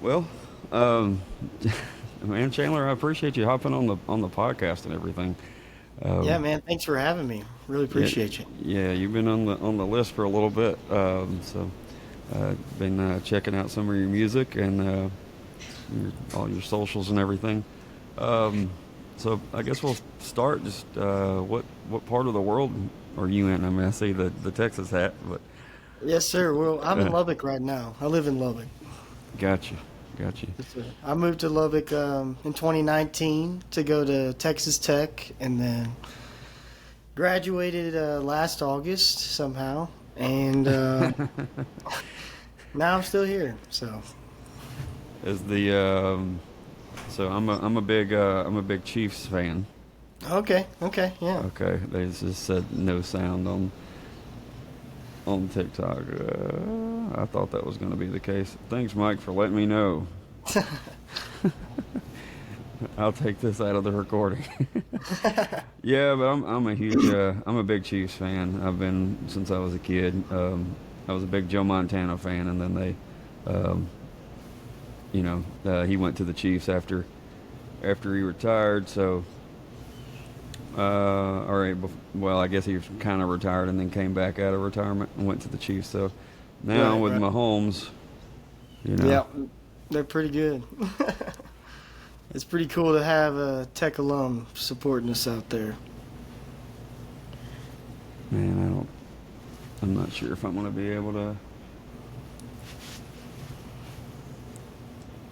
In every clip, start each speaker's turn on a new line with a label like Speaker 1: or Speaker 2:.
Speaker 1: Well, um, man, Chandler, I appreciate you hopping on the podcast and everything.
Speaker 2: Yeah,
Speaker 1: Um,
Speaker 2: man. Thanks for having me. Really
Speaker 1: yeah,
Speaker 2: appreciate you.
Speaker 1: yeah, you've been on the list for a little bit. Been checking out some of your music and all your socials and everything. Um, so I guess we'll start. Just what part of the world are you in? I mean, I see the Texas hat, but
Speaker 2: Yes, sir. Well, I'm in
Speaker 1: uh,
Speaker 2: Lubbock right now. I live in Lubbock.
Speaker 1: gotcha, gotcha.
Speaker 2: Yes, sir. I moved to Lubbock in 2019 to go to Texas Tech, and then graduated last August somehow, and now I'm still here. So,
Speaker 1: Is the So I'm a big Chiefs fan.
Speaker 2: okay, okay, yeah.
Speaker 1: Okay, they just said no sound on TikTok. I thought that was going to be the case. Thanks, Mike, for letting me know. I'll take this out of the recording. Yeah, but I'm a big Chiefs fan. I've been since I was a kid. I was a big Joe Montana fan, and then um, he went to the Chiefs after he retired. So, all right. Well, I guess he was kind of retired and then came back out of retirement and went to the Chiefs. So now
Speaker 2: Right,
Speaker 1: with
Speaker 2: right.
Speaker 1: Mahomes, you know,
Speaker 2: Yeah, they're pretty good. It's pretty cool to have a Tech alum supporting us out there.
Speaker 1: man, I'm not sure if I'm going to be able to.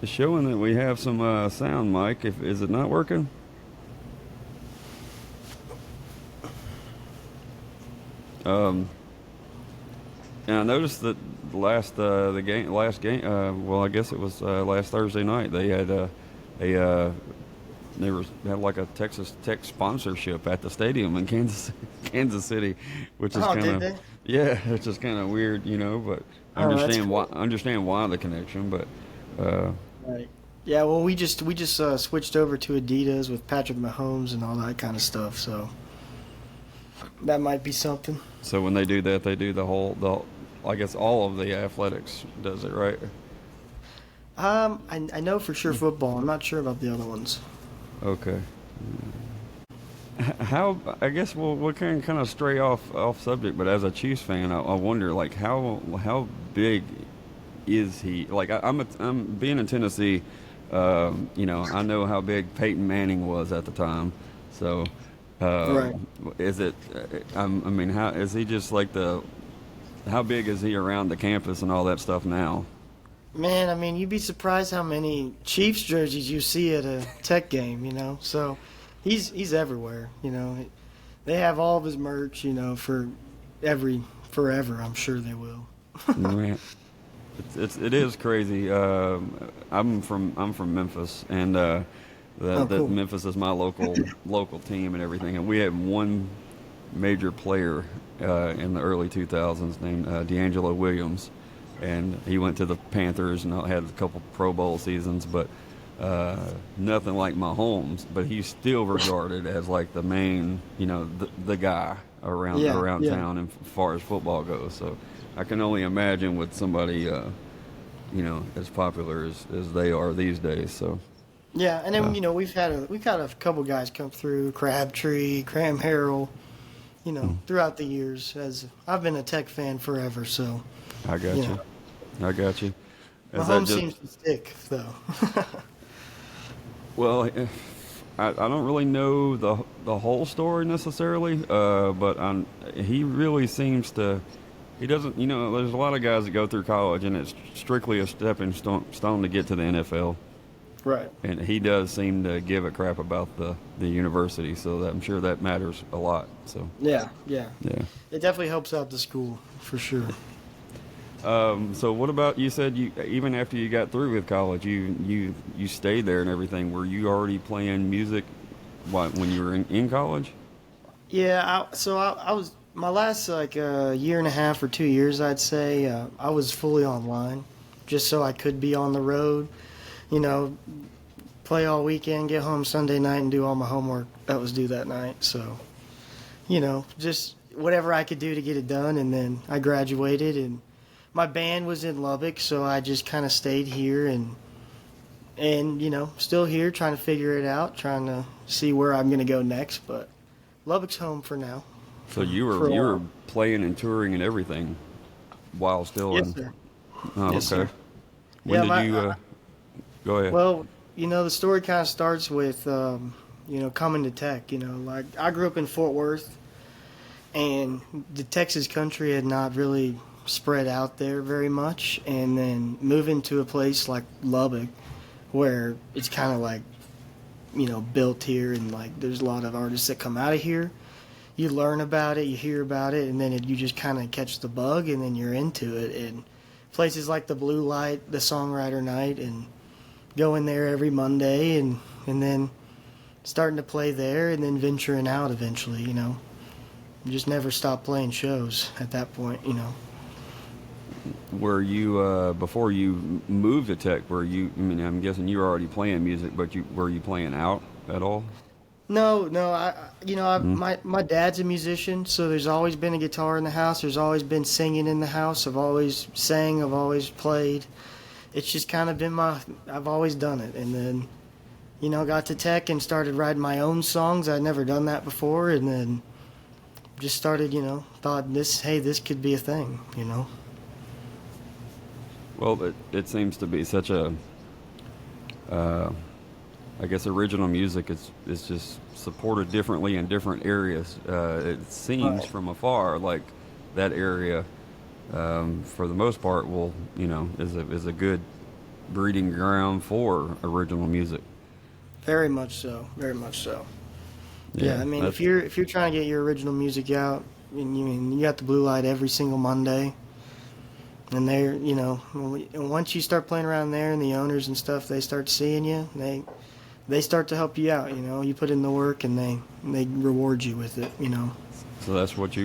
Speaker 1: It's showing that we have some sound, Mike. If is it not working? Um, and I noticed that last game. Well, I guess it was last Thursday night. They had a had like a Texas Tech sponsorship at the stadium in Kansas City, which is
Speaker 2: Oh,
Speaker 1: kind
Speaker 2: did
Speaker 1: of
Speaker 2: they?
Speaker 1: yeah, which is kind of weird, But
Speaker 2: Oh, that's cool.
Speaker 1: understand why the connection, but uh,
Speaker 2: Right. Yeah, well, we just switched over to Adidas with Patrick Mahomes and all that kind of stuff. So that might be something.
Speaker 1: so when they do that, they do the I guess all of the athletics does it, right?
Speaker 2: I know for sure football. I'm not sure about the other ones.
Speaker 1: Okay. How I guess we'll kind of stray off subject, but as a Chiefs fan, I wonder like how big is he? Like I'm being in Tennessee, I know how big Peyton Manning was at the time, so
Speaker 2: Right.
Speaker 1: is it? I mean, how is he just like the? How big is he around the campus and all that stuff now?
Speaker 2: Man, I mean, you'd be surprised how many Chiefs jerseys you see at a Tech game. So he's everywhere. They have all of his merch. For every forever. I'm sure they will.
Speaker 1: Man, it is crazy. I'm from Memphis, and
Speaker 2: Oh,
Speaker 1: that
Speaker 2: cool.
Speaker 1: Memphis is my local team and everything. And we had one major player in the early 2000s named D'Angelo Williams, and he went to the Panthers and had a couple Pro Bowl seasons, but nothing like Mahomes. But he's still regarded as like the main, the guy
Speaker 2: Yeah,
Speaker 1: around
Speaker 2: yeah.
Speaker 1: town, and as far as football goes. So I can only imagine with somebody, as popular as they are these days. So,
Speaker 2: Yeah, and then
Speaker 1: uh,
Speaker 2: we've had a couple guys come through, Crabtree, Graham Harrell, throughout the years. As I've been a Tech fan forever, so
Speaker 1: I got
Speaker 2: yeah.
Speaker 1: you. I got you. Is that
Speaker 2: Mahomes
Speaker 1: just
Speaker 2: seems to stick though.
Speaker 1: well? I don't really know the whole story necessarily, but he really seems to. He doesn't. There's a lot of guys that go through college, and it's strictly a stepping stone to get to the NFL.
Speaker 2: Right.
Speaker 1: And he does seem to give a crap about the university, so I'm sure that matters a lot. So
Speaker 2: Yeah, yeah.
Speaker 1: yeah.
Speaker 2: It definitely helps out the school for sure.
Speaker 1: So what about you? Said you even after you got through with college, you stayed there and everything. Were you already playing music? What when you were in college?
Speaker 2: Yeah, I was my last like year and a half or 2 years, I'd say. I was fully online, just so I could be on the road. You know, play all weekend, get home Sunday night, and do all my homework that was due that night. So, just whatever I could do to get it done. And then I graduated, and my band was in Lubbock, so I just kind of stayed here and and still here trying to figure it out, trying to see where I'm going to go next. But Lubbock's home for now.
Speaker 1: So you were
Speaker 2: For a while.
Speaker 1: playing and touring and everything while still
Speaker 2: Yes,
Speaker 1: in.
Speaker 2: sir.
Speaker 1: Oh,
Speaker 2: Yes,
Speaker 1: okay.
Speaker 2: sir.
Speaker 1: When
Speaker 2: Yeah,
Speaker 1: did you go ahead?
Speaker 2: well, the story kind of starts with, coming to Tech. Like I grew up in Fort Worth, and the Texas country had not really spread out there very much. And then moving to a place like Lubbock, where it's kind of like, built here, and like there's a lot of artists that come out of here. You learn about it, you hear about it, and then you just kind of catch the bug, and then you're into it. And places like the Blue Light, the Songwriter Night, and going there every Monday, and then starting to play there, and then venturing out eventually. You just never stop playing shows at that point.
Speaker 1: Were you before you moved to Tech? Were you? I mean, I'm guessing you were already playing music, but were you playing out at all?
Speaker 2: No, no.
Speaker 1: Hmm.
Speaker 2: My dad's a musician, so there's always been a guitar in the house. There's always been singing in the house. I've always sang. I've always played. It's just kind of been I've always done it. And then, got to Tech and started writing my own songs. I'd never done that before, and then just started. Thought this could be a thing.
Speaker 1: Well, it seems to be such a, I guess, original music is just supported differently in different areas. It seems
Speaker 2: Right.
Speaker 1: from afar like that area, for the most part, is a good breeding ground for original music.
Speaker 2: Very much so. Very much so. Yeah,
Speaker 1: Yeah,
Speaker 2: I mean,
Speaker 1: that's
Speaker 2: if you're trying to get your original music out, and you got the Blue Light every single Monday, and and once you start playing around there, and the owners and stuff, they start seeing you. They start to help you out. You put in the work, and they reward you with it.
Speaker 1: so that's what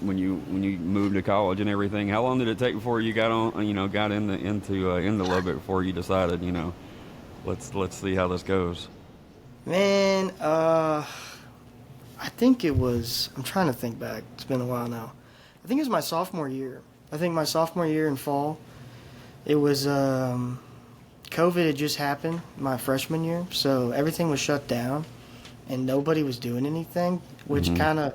Speaker 1: when you moved to college and everything. How long did it take before you got on? Got into Lubbock before you decided, let's see how this goes.
Speaker 2: Man, I think it was. I'm trying to think back. It's been a while now. I think it was my sophomore year. I think my sophomore year in fall. It was COVID had just happened my freshman year, so everything was shut down, and nobody was doing anything, which
Speaker 1: Hmm.
Speaker 2: kind of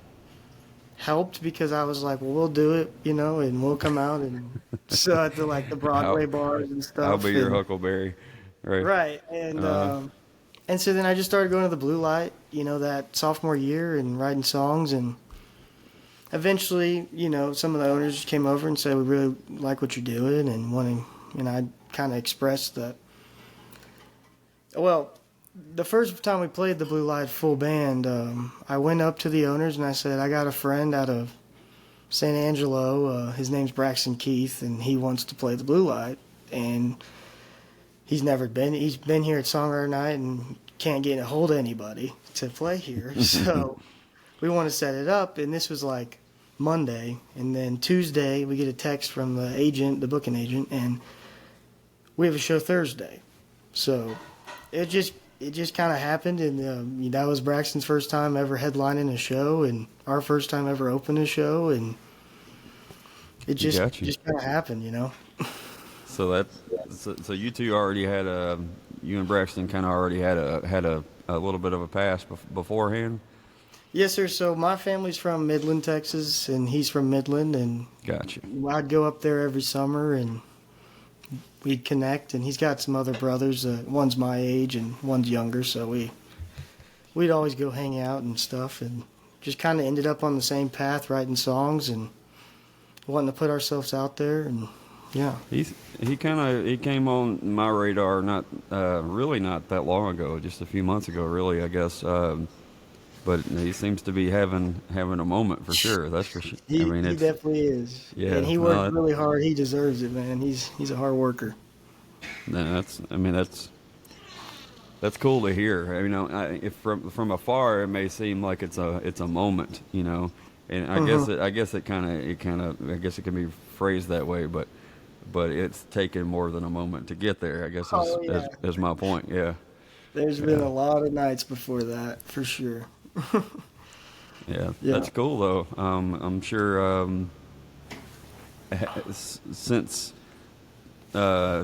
Speaker 2: helped because I was like, well, we'll do it, and we'll come out and so at the like the Broadway
Speaker 1: I'll
Speaker 2: bars and
Speaker 1: I'll
Speaker 2: stuff,
Speaker 1: be your
Speaker 2: and
Speaker 1: Huckleberry, right?
Speaker 2: right, and
Speaker 1: Uh,
Speaker 2: um, and so then I just started going to the Blue Light, that sophomore year and writing songs, and eventually, some of the owners just came over and said, we really like what you're doing and wanting, and I kind of expressed that. Well, the first time we played the Blue Light full band, I went up to the owners and I said, I got a friend out of San Angelo. His name's Braxton Keith, and he wants to play the Blue Light. And he's been here at Songwriter Night and can't get a hold of anybody to play here. So we want to set it up. And this was like Monday. And then Tuesday, we get a text from the agent, the booking agent, and we have a show Thursday. So it just kind of happened, and that was Braxton's first time ever headlining a show, and our first time ever opening a show, and it just
Speaker 1: got you.
Speaker 2: just kind of happened.
Speaker 1: So so you two already had you and Braxton kind of already had a little bit of a past beforehand.
Speaker 2: Yes, sir. So my family's from Midland, Texas, and he's from Midland, and
Speaker 1: Got you.
Speaker 2: I'd go up there every summer, and we'd connect. And he's got some other brothers. One's my age, and one's younger, so we'd always go hang out and stuff, and just kind of ended up on the same path, writing songs and wanting to put ourselves out there, and yeah.
Speaker 1: He came on my radar really not that long ago, just a few months ago, really, I guess. But he seems to be having a moment for sure. That's for sure. I mean,
Speaker 2: He
Speaker 1: it's
Speaker 2: definitely is, and
Speaker 1: yeah.
Speaker 2: he works
Speaker 1: No,
Speaker 2: really hard. He deserves it, man. He's a hard worker.
Speaker 1: that's I mean that's cool to hear. If from afar it may seem like it's a moment, and I guess it kind of I guess it can be phrased that way, but it's taken more than a moment to get there. I guess
Speaker 2: Oh yeah,
Speaker 1: is my point. Yeah,
Speaker 2: there's been
Speaker 1: yeah,
Speaker 2: a lot of nights before that for sure.
Speaker 1: yeah.
Speaker 2: Yeah.
Speaker 1: That's cool though. I'm sure since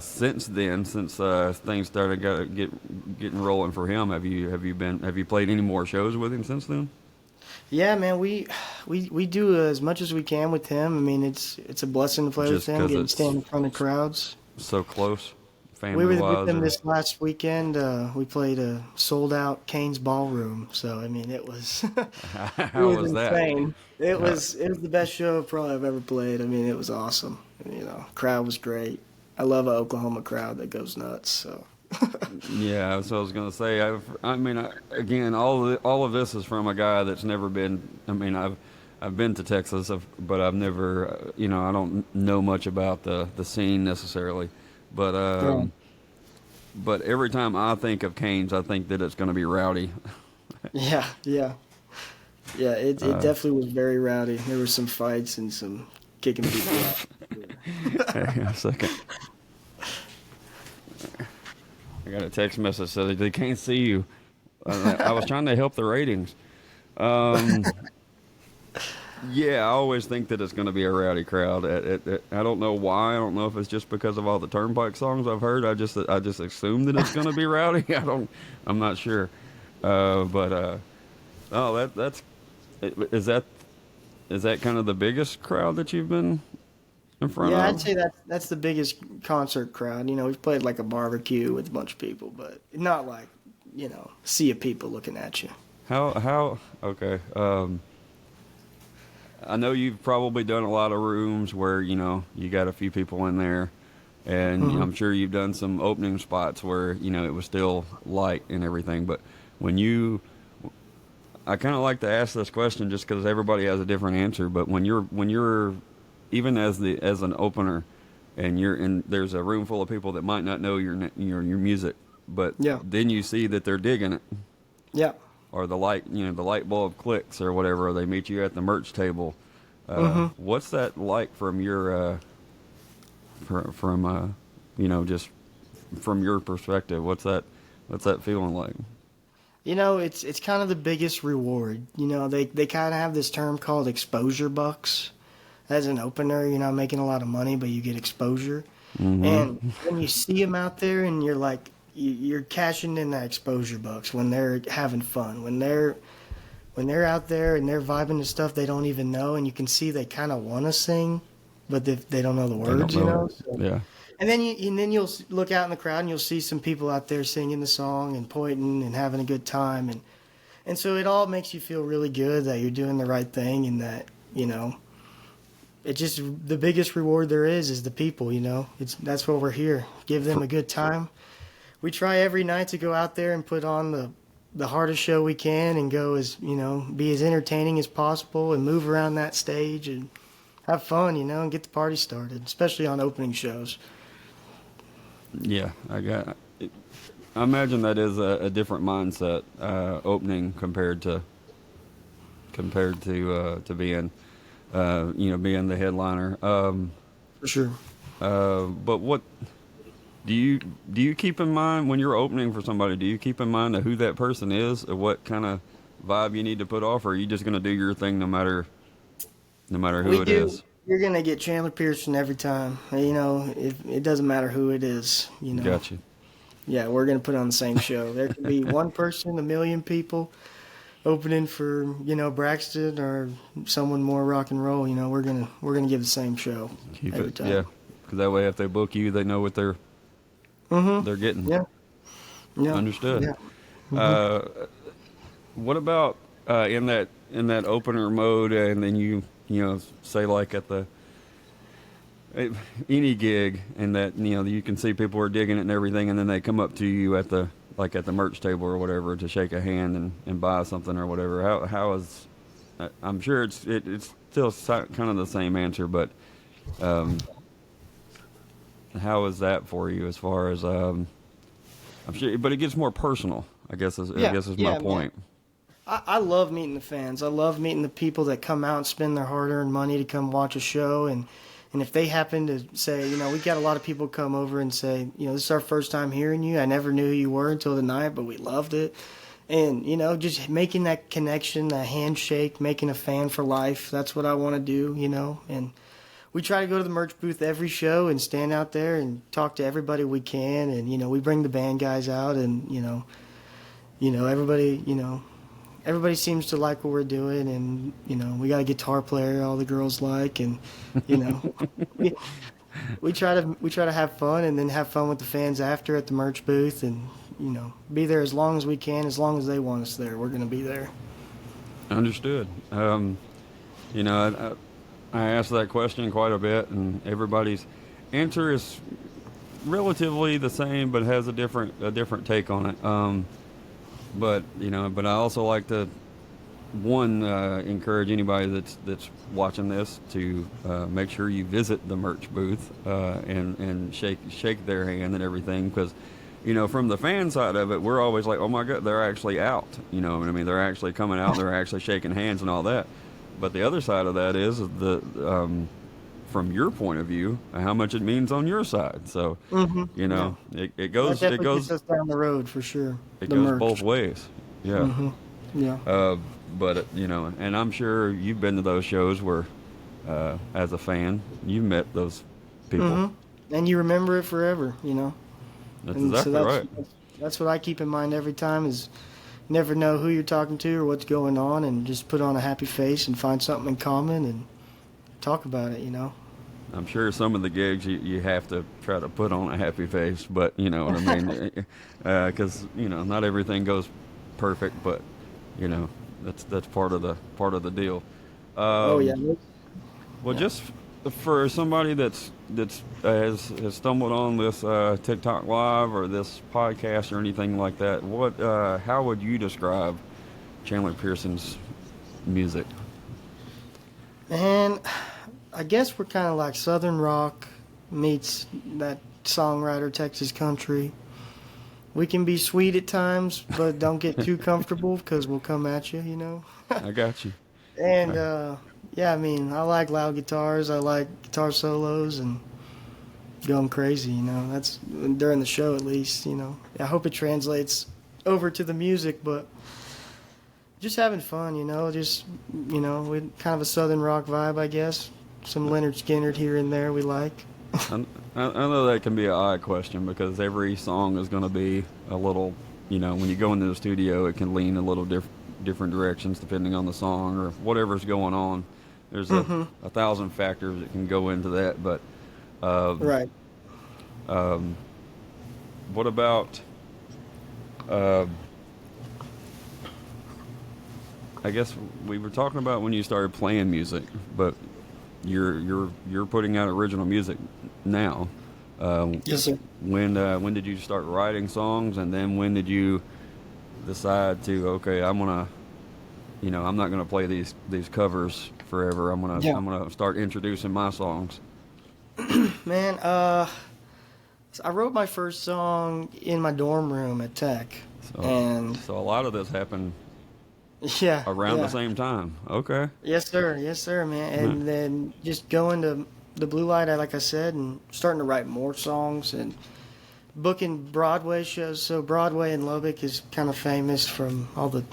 Speaker 1: since then, since things started getting rolling for him, have you played any more shows with him since then?
Speaker 2: Yeah, man, we do as much as we can with him. I mean, it's a blessing to play with
Speaker 1: Just
Speaker 2: him,
Speaker 1: because
Speaker 2: getting to stand
Speaker 1: it's
Speaker 2: in front of crowds.
Speaker 1: so close,
Speaker 2: We
Speaker 1: family
Speaker 2: were with
Speaker 1: wise,
Speaker 2: them
Speaker 1: or
Speaker 2: this last weekend. We played a sold out Kane's Ballroom, so I mean, it was it
Speaker 1: how
Speaker 2: was
Speaker 1: was that?
Speaker 2: insane.
Speaker 1: Uh,
Speaker 2: It was the best show probably I've ever played. I mean, it was awesome. Crowd was great. I love an Oklahoma crowd that goes nuts. So
Speaker 1: yeah, that's what I was gonna say. Again, all of this is from a guy that's never been. I mean, I've been to Texas, but I've never, I don't know much about the scene necessarily, but
Speaker 2: yeah,
Speaker 1: but every time I think of Canes, I think that it's going to be rowdy.
Speaker 2: yeah, yeah, yeah. It
Speaker 1: Uh,
Speaker 2: definitely was very rowdy. There were some fights and some kicking people out.
Speaker 1: Hang on a second. I got a text message said they can't see you. I was trying to help the ratings. Um, yeah, I always think that it's going to be a rowdy crowd. I don't know why. I don't know if it's just because of all the Turnpike songs I've heard. I just assume that it's going to be rowdy. I'm not sure. But oh, that's is that is that kind of the biggest crowd that you've been in front
Speaker 2: Yeah, I'd
Speaker 1: of?
Speaker 2: say that's the biggest concert crowd. We've played like a barbecue with a bunch of people, but not like, sea of people looking at you.
Speaker 1: How okay. I know you've probably done a lot of rooms where you got a few people in there, and
Speaker 2: Hmm.
Speaker 1: I'm sure you've done some opening spots where it was still light and everything. But when I kind of like to ask this question just because everybody has a different answer. But when you're even as an opener, and there's a room full of people that might not know your music, but
Speaker 2: Yeah,
Speaker 1: then you see that they're digging it,
Speaker 2: yeah.
Speaker 1: or the light bulb clicks or whatever, or they meet you at the merch table.
Speaker 2: Hmm.
Speaker 1: What's that like from your from just from your perspective? What's that feeling like?
Speaker 2: It's kind of the biggest reward. They kind of have this term called exposure bucks. As an opener, you're not making a lot of money, but you get exposure. And
Speaker 1: Mm-hmm.
Speaker 2: when you see them out there, and you're like, you're cashing in that exposure bucks when they're having fun, when they're out there and they're vibing to stuff they don't even know, and you can see they kind of want to sing, but they don't know the
Speaker 1: They don't
Speaker 2: words,
Speaker 1: know it.
Speaker 2: So,
Speaker 1: Yeah.
Speaker 2: and then you'll look out in the crowd and you'll see some people out there singing the song and pointing and having a good time, and so it all makes you feel really good that you're doing the right thing, and that it just the biggest reward there is the people. That's what we're here. Give them
Speaker 1: For,
Speaker 2: a good time. We try every night to go out there and put on the hardest show we can, and go as be as entertaining as possible, and move around that stage and have fun, and get the party started, especially on opening shows.
Speaker 1: yeah, I imagine that is a different mindset opening compared to being being the headliner.
Speaker 2: For sure.
Speaker 1: But what do you keep in mind when you're opening for somebody? Do you keep in mind who that person is, or what kind of vibe you need to put off, or are you just going to do your thing no matter who
Speaker 2: We
Speaker 1: it
Speaker 2: do.
Speaker 1: is?
Speaker 2: You're gonna get Chandler Pearson every time. It doesn't matter who it is.
Speaker 1: Gotcha.
Speaker 2: Yeah, we're gonna put on the same show. There could be one person, a million people opening for Braxton or someone more rock and roll. We're gonna give the same show
Speaker 1: Keep
Speaker 2: every
Speaker 1: it,
Speaker 2: time.
Speaker 1: yeah, because that way if they book you, they know what they're
Speaker 2: Mhm.
Speaker 1: they're getting.
Speaker 2: Yeah. Yeah.
Speaker 1: Understood.
Speaker 2: Yeah. Mhm.
Speaker 1: Uh, what about in that opener mode, and then say like at any gig, and that you can see people are digging it and everything, and then they come up to you at the merch table or whatever to shake a hand and buy something or whatever. How is I'm sure it's still kind of the same answer, but um, how is that for you as far as I'm sure, but it gets more personal. I
Speaker 2: Yeah.
Speaker 1: guess is my
Speaker 2: Yeah, man.
Speaker 1: point.
Speaker 2: I love meeting the fans. I love meeting the people that come out and spend their hard-earned money to come watch a show. And if they happen to say, we got a lot of people come over and say, this is our first time hearing you. I never knew who you were until tonight, but we loved it. And, just making that connection, that handshake, making a fan for life. That's what I want to do. And we try to go to the merch booth every show and stand out there and talk to everybody we can, and we bring the band guys out, and everybody everybody seems to like what we're doing, and we got a guitar player all the girls like, and we, we try to have fun, and then have fun with the fans after at the merch booth, and be there as long as we can, as long as they want us there. We're going to be there.
Speaker 1: Understood. I asked that question quite a bit, and everybody's answer is relatively the same, but has a different take on it. But I also like to encourage anybody that's watching this to make sure you visit the merch booth and shake their hand and everything, because from the fan side of it, we're always like, oh my God, they're actually out. You know what I mean? They're actually coming out. They're actually shaking hands and all that. But the other side of that is from your point of view, how much it means on your side. So, it goes
Speaker 2: gets us down the road for sure.
Speaker 1: It goes both ways. Yeah.
Speaker 2: Yeah.
Speaker 1: But and I'm sure you've been to those shows where, as a fan, you met those people,
Speaker 2: and you remember it forever.
Speaker 1: That's exactly right.
Speaker 2: That's what I keep in mind every time is. Never know who you're talking to or what's going on, and just put on a happy face and find something in common and talk about it,
Speaker 1: I'm sure some of the gigs you have to try to put on a happy face, but you know what I mean, because not everything goes perfect, but that's part of the deal.
Speaker 2: Oh yeah.
Speaker 1: Well, just for somebody that's has stumbled on this TikTok live or this podcast or anything like that, how would you describe Chandler Pearson's music?
Speaker 2: And I guess we're kind of like Southern rock meets that songwriter Texas country. We can be sweet at times, but don't get too comfortable because we'll come at you.
Speaker 1: I got you.
Speaker 2: And yeah, I mean, I like loud guitars. I like guitar solos and going crazy, That's during the show at least, I hope it translates over to the music, but just having fun, just, we kind of a southern rock vibe, I guess. Some Leonard Skinner here and there we like.
Speaker 1: I know that can be an odd question because every song is going to be a little, when you go into the studio, it can lean a little different directions depending on the song or whatever's going on. There's a thousand factors that can go into that, but
Speaker 2: right.
Speaker 1: What about? I guess we were talking about when you started playing music, but you're putting out original music now.
Speaker 2: Yes, sir.
Speaker 1: When did you start writing songs, and then when did you decide to I'm not gonna play these covers forever. I'm gonna start introducing my songs.
Speaker 2: Man, I wrote my first song in my dorm room at Tech,
Speaker 1: so a lot of this happened
Speaker 2: Yeah.
Speaker 1: Around the same time. Okay.
Speaker 2: Yes, sir. Yes, sir, man. And then just going to the Blue Light, like I said, and starting to write more songs and booking Broadway shows. So Broadway in Lubbock is kind of famous from all the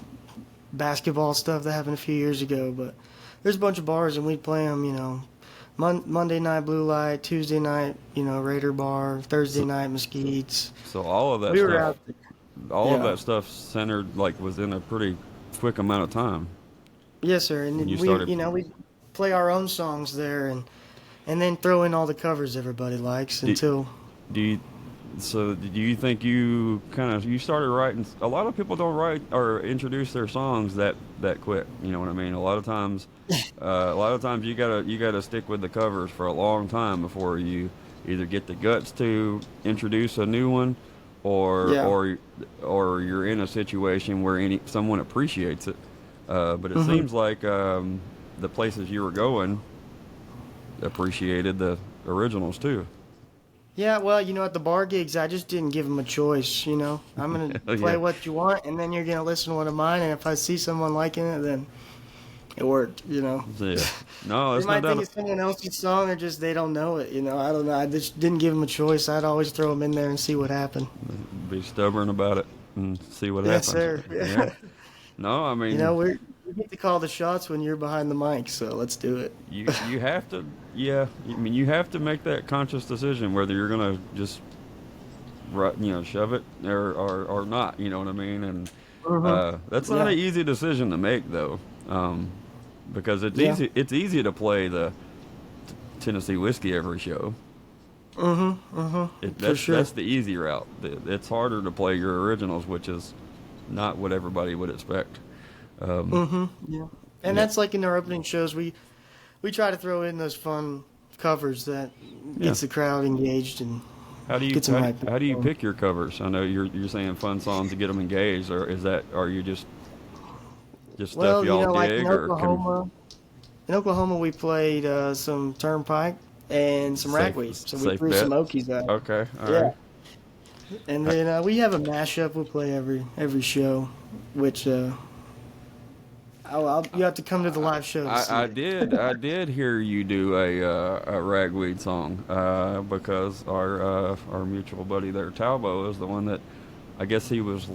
Speaker 2: basketball stuff that happened a few years ago. But there's a bunch of bars, and we'd play them, Monday night Blue Light, Tuesday night, Raider Bar, Thursday night Mesquites.
Speaker 1: So all of that
Speaker 2: we
Speaker 1: stuff,
Speaker 2: were out there.
Speaker 1: All of that stuff centered, within a pretty quick amount of time.
Speaker 2: Yes, sir. And we play our own songs there, and then throw in all the covers everybody likes until.
Speaker 1: Do you think you started writing? A lot of people don't write or introduce their songs that quick. You know what I mean? A lot of times you gotta stick with the covers for a long time before you either get the guts to introduce a new one, or you're in a situation where someone appreciates it. But it seems like the places you were going appreciated the originals too.
Speaker 2: Yeah, well, at the bar gigs, I just didn't give them a choice, I'm going to play what you want, and then you're going to listen to one of mine, and if I see someone liking it, then it worked,
Speaker 1: Yeah. No,
Speaker 2: they
Speaker 1: it's
Speaker 2: might
Speaker 1: not
Speaker 2: think it's someone else's song, or just they don't know it, I don't know. I just didn't give them a choice. I'd always throw them in there and see what happened.
Speaker 1: Be stubborn about it and see what happens.
Speaker 2: Yes, sir.
Speaker 1: Yeah. No, I mean...
Speaker 2: you get to call the shots when you're behind the mic, so let's do it.
Speaker 1: you have to, yeah. I mean, you have to make that conscious decision whether you're gonna just shove it or not. You know what I mean? And
Speaker 2: Hmm.
Speaker 1: that's not
Speaker 2: Yeah.
Speaker 1: an easy decision to make though, because it's
Speaker 2: Yeah.
Speaker 1: easy. It's easy to play the Tennessee whiskey every show.
Speaker 2: Mm-hmm. Mm-hmm. For sure.
Speaker 1: That's the easy route. It's harder to play your originals, which is not what everybody would expect. Um,
Speaker 2: Mm-hmm. Yeah. And
Speaker 1: yeah,
Speaker 2: that's like in our opening shows, we try to throw in those fun covers that
Speaker 1: yeah.
Speaker 2: gets the crowd engaged and
Speaker 1: How do you
Speaker 2: gets them right.
Speaker 1: how do you pick your covers? I know you're saying fun songs to get them engaged, or are you just stuff
Speaker 2: Well,
Speaker 1: y'all
Speaker 2: like
Speaker 1: dig, or can
Speaker 2: In Oklahoma, we played some Turnpike and some
Speaker 1: safe
Speaker 2: Ragweed, so we
Speaker 1: safe
Speaker 2: threw some
Speaker 1: bet?
Speaker 2: Okies out.
Speaker 1: Okay, all
Speaker 2: Yeah,
Speaker 1: right.
Speaker 2: and
Speaker 1: I,
Speaker 2: then we have a mashup we play every show, which you have to come to the live show to see it.
Speaker 1: I did hear you do a ragweed song because our mutual buddy there, Talbot, is the one that I guess he was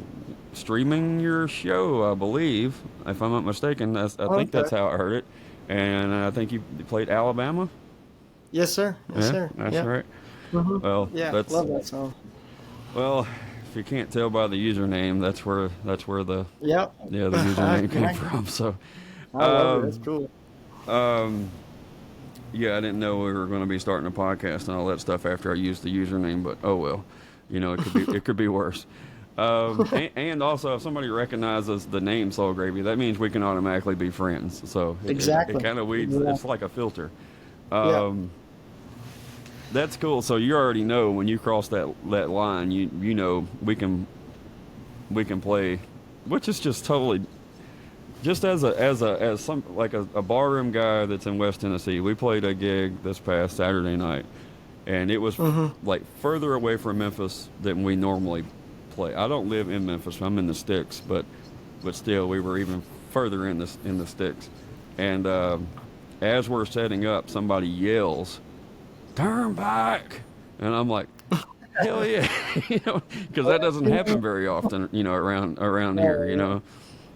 Speaker 1: streaming your show, I believe, if I'm not mistaken. I think
Speaker 2: Okay.
Speaker 1: that's how I heard it, and I think you played Alabama.
Speaker 2: Yes, sir. Yes,
Speaker 1: Yeah,
Speaker 2: sir.
Speaker 1: that's
Speaker 2: Yep.
Speaker 1: right.
Speaker 2: Hmm.
Speaker 1: Well,
Speaker 2: Yeah,
Speaker 1: that's
Speaker 2: love that song.
Speaker 1: well. If you can't tell by the username, that's where the
Speaker 2: Yep.
Speaker 1: the username came
Speaker 2: I
Speaker 1: from. So,
Speaker 2: love it. That's
Speaker 1: um,
Speaker 2: cool.
Speaker 1: um, yeah, I didn't know we were going to be starting a podcast and all that stuff after I used the username, but oh well, it could be worse. And also, if somebody recognizes the name Soul Gravy, that means we can automatically be friends. So it
Speaker 2: Exactly.
Speaker 1: kind of weeds. It's
Speaker 2: Exactly.
Speaker 1: like a filter.
Speaker 2: Yep.
Speaker 1: Um, that's cool. So you already know when you cross that line, you know we can play, which is just totally just as some like a barroom guy that's in West Tennessee. We played a gig this past Saturday night, and it was
Speaker 2: Hmm.
Speaker 1: like further away from Memphis than we normally play. I don't live in Memphis. I'm in the sticks, but still, we were even further in the sticks. And as we're setting up, somebody yells, "Turn back!" And I'm like, "Hell yeah!" Because that doesn't happen very often, around here,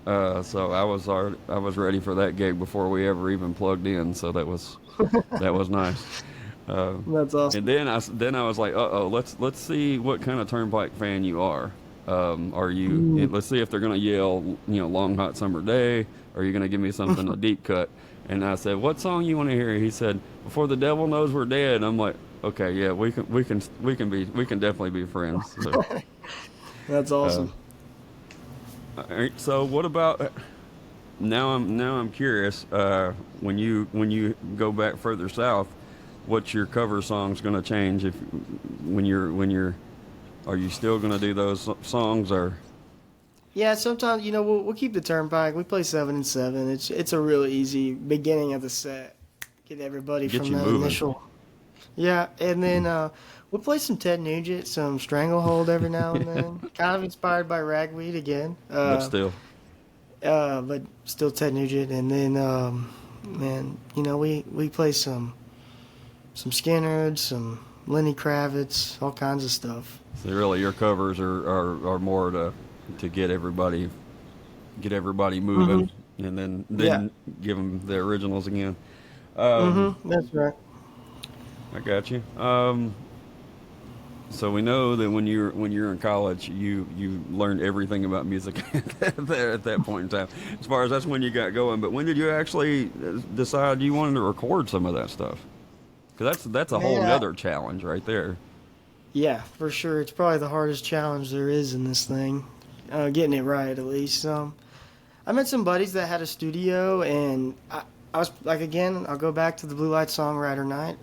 Speaker 1: So I was ready for that gig before we ever even plugged in. So that was nice. Uh,
Speaker 2: That's
Speaker 1: and
Speaker 2: awesome.
Speaker 1: then I was like, uh-oh, let's see what kind of Turnpike fan you are. Are you?
Speaker 2: Mm.
Speaker 1: Let's see if they're gonna yell, "Long Hot Summer Day." Or are you gonna give me something a deep cut? And I said, "What song you want to hear?" He said, "Before the Devil Knows We're Dead." I'm like, "Okay, yeah, we can definitely be friends." So,
Speaker 2: That's
Speaker 1: uh,
Speaker 2: awesome.
Speaker 1: all right, so what about now? I'm curious. When you go back further south, what's your cover songs going to change if when you're are you still going to do those songs or
Speaker 2: Yeah, sometimes we'll keep the Turnpike. We play 7 and 7. It's a real easy beginning of the set. Get everybody
Speaker 1: get
Speaker 2: from
Speaker 1: you
Speaker 2: that
Speaker 1: moving?
Speaker 2: initial. Yeah, and then we'll play some Ted Nugent, some Stranglehold every now and then. Kind of inspired by Ragweed again.
Speaker 1: But still,
Speaker 2: But still Ted Nugent. And then man, we play some Skinner, some Lenny Kravitz, all kinds of stuff.
Speaker 1: so really your covers are more to get everybody
Speaker 2: Hmm.
Speaker 1: moving, and then
Speaker 2: Yeah.
Speaker 1: give them the originals again. Um,
Speaker 2: That's right.
Speaker 1: I got you. So we know that when you're in college, you learned everything about music at that point in time. As far as that's when you got going, but when did you actually decide you wanted to record some of that stuff? Because that's a whole
Speaker 2: Man,
Speaker 1: nother challenge right there.
Speaker 2: yeah, for sure. It's probably the hardest challenge there is in this thing. Getting it right, at least. I met some buddies that had a studio, and I was like, again, I'll go back to the Blue Light Songwriter Night.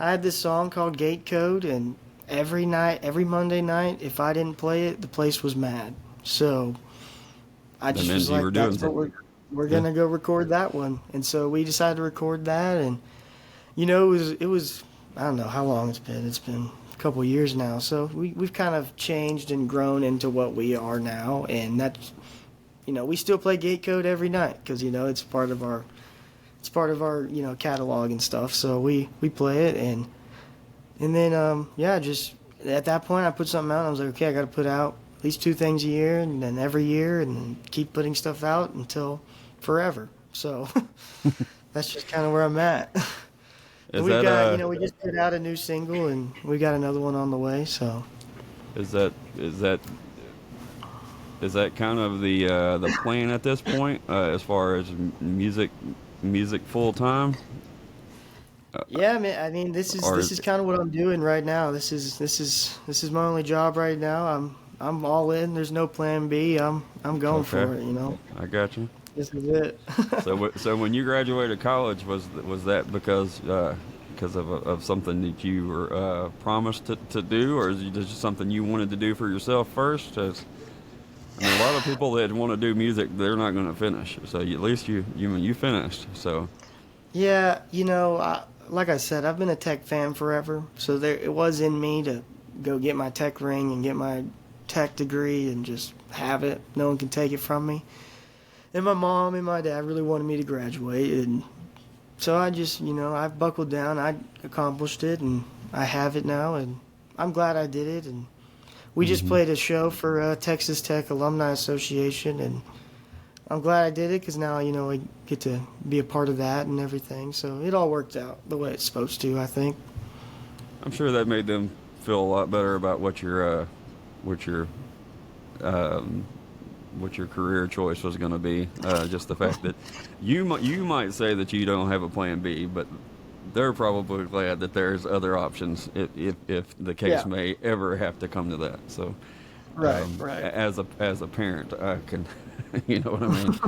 Speaker 2: I had this song called Gate Code, and every night, every Monday night, if I didn't play it, the place was mad. So I
Speaker 1: That
Speaker 2: just
Speaker 1: meant
Speaker 2: was
Speaker 1: you were
Speaker 2: like,
Speaker 1: doing
Speaker 2: that's what
Speaker 1: something.
Speaker 2: we're
Speaker 1: Yeah.
Speaker 2: gonna go record that one. And so we decided to record that, and it was I don't know how long it's been. It's been a couple of years now. So we've kind of changed and grown into what we are now, and that's we still play Gate Code every night because it's part of our catalog and stuff. So we play it, and then yeah, just at that point I put something out. And I was like, okay, I got to put out at least 2 things a year, and then every year, and then keep putting stuff out until forever. So that's just kind of where I'm at. And
Speaker 1: Is
Speaker 2: we've
Speaker 1: that
Speaker 2: got, we just put out a new single, and we got another one on the way. So
Speaker 1: is that is that is that kind of the plan at this point, as far as music full time?
Speaker 2: yeah, man. I mean, this is
Speaker 1: Or
Speaker 2: this is kind of what I'm doing right now. This is my only job right now. I'm all in. There's no plan B. I'm going
Speaker 1: okay,
Speaker 2: for it.
Speaker 1: I got you.
Speaker 2: This is it.
Speaker 1: So when you graduated college, was that because of something that you were promised to do, or is it just something you wanted to do for yourself first? 'Cause, I mean, a lot of people that want to do music, they're not going to finish. So at least you finished. So
Speaker 2: Yeah, like I said, I've been a tech fan forever. So it was in me to go get my tech ring and get my tech degree and just have it. No one can take it from me. And my mom and my dad really wanted me to graduate, and so I just, I buckled down. I accomplished it, and I have it now, and I'm glad I did it. And we just
Speaker 1: hmm
Speaker 2: played a show for Texas Tech Alumni Association, and I'm glad I did it because now, I get to be a part of that and everything. So it all worked out the way it's supposed to, I think.
Speaker 1: I'm sure that made them feel a lot better about what your um, what your career choice was going to be. Just the fact that you might say that you don't have a plan B, but they're probably glad that there's other options if the case
Speaker 2: Yeah,
Speaker 1: may ever have to come to that. So,
Speaker 2: right, right.
Speaker 1: as a parent, I can, you know what I mean.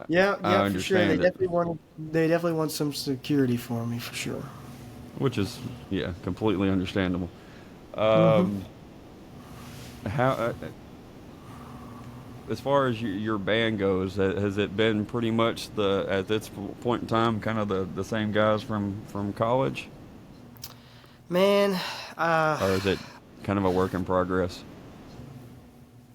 Speaker 2: Yeah,
Speaker 1: I
Speaker 2: yeah, for sure.
Speaker 1: understand it,
Speaker 2: They definitely want some security for me, for sure.
Speaker 1: which is yeah, completely understandable.
Speaker 2: Hmm.
Speaker 1: Um, how as far as your band goes, has it been pretty much at this point in time kind of the same guys from college,
Speaker 2: Man, uh,
Speaker 1: or is it kind of a work in progress?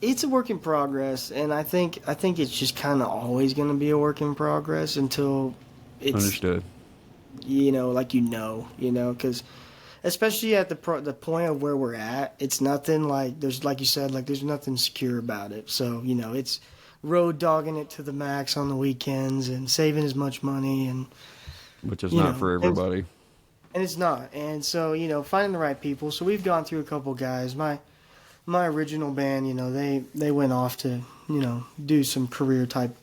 Speaker 2: it's a work in progress, and I think it's just kind of always going to be a work in progress until it's
Speaker 1: Understood.
Speaker 2: because especially at the point of where we're at, it's nothing like there's like you said like there's nothing secure about it. So it's road dogging it to the max on the weekends and saving as much money and
Speaker 1: Which is
Speaker 2: you
Speaker 1: not
Speaker 2: know
Speaker 1: for
Speaker 2: and,
Speaker 1: everybody.
Speaker 2: and it's not. And so finding the right people. So we've gone through a couple guys. My original band, they went off to do some career type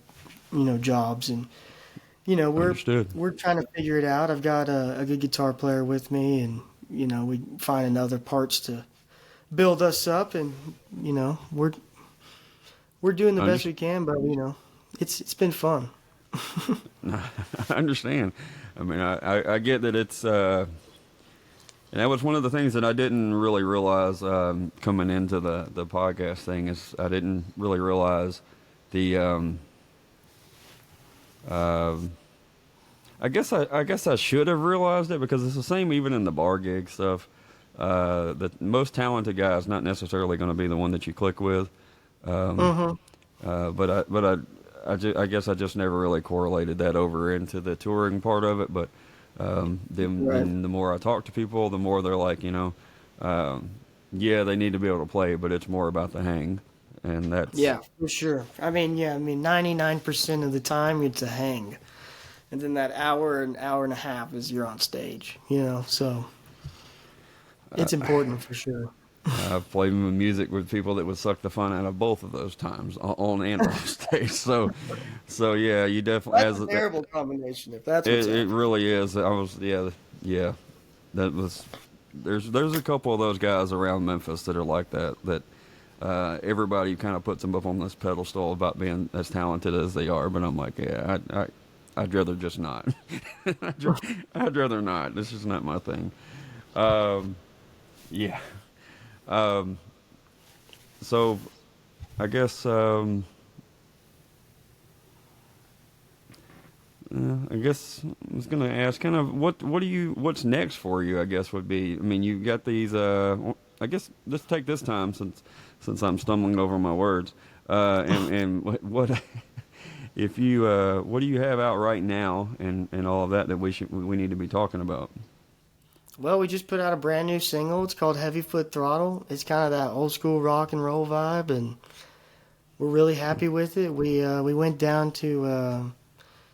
Speaker 2: jobs, and we're
Speaker 1: Understood.
Speaker 2: we're trying to figure it out. I've got a good guitar player with me, and we finding other parts to build us up, and we're doing the best
Speaker 1: Understood.
Speaker 2: we can, but it's been fun.
Speaker 1: I understand. I mean, I get that it's and that was one of the things that I didn't really realize coming into the podcast thing is I didn't really realize the um I guess I should have realized it because it's the same even in the bar gig stuff. The most talented guy is not necessarily going to be the one that you click with. Um,
Speaker 2: Hmm.
Speaker 1: I guess I just never really correlated that over into the touring part of it. But
Speaker 2: Right.
Speaker 1: then the more I talk to people, the more they're like, yeah, they need to be able to play, but it's more about the hang, and that's
Speaker 2: Yeah, for sure. I mean, 99% of the time it's a hang. And then that an hour and a half is you're on stage, so it's important for sure.
Speaker 1: I've played music with people that would suck the fun out of both of those times on and off stage. So yeah, you definitely
Speaker 2: That's
Speaker 1: as
Speaker 2: a terrible combination if that's what's
Speaker 1: it
Speaker 2: happening.
Speaker 1: really is. Yeah. That was there's a couple of those guys around Memphis that are like that. Everybody kind of puts them up on this pedestal about being as talented as they are, but I'm like, yeah, I'd rather just not. I'd rather not. This is not my thing. Um, yeah. Um, so I guess I guess I was gonna ask kind of what's next for you. I guess would be. I mean, you've got these. I guess let's take this time since I'm stumbling over my words. And what if you what do you have out right now and all of that we need to be talking about?
Speaker 2: Well, we just put out a brand new single. It's called Heavy Foot Throttle. It's kind of that old school rock and roll vibe, and we're really happy with it. We went down to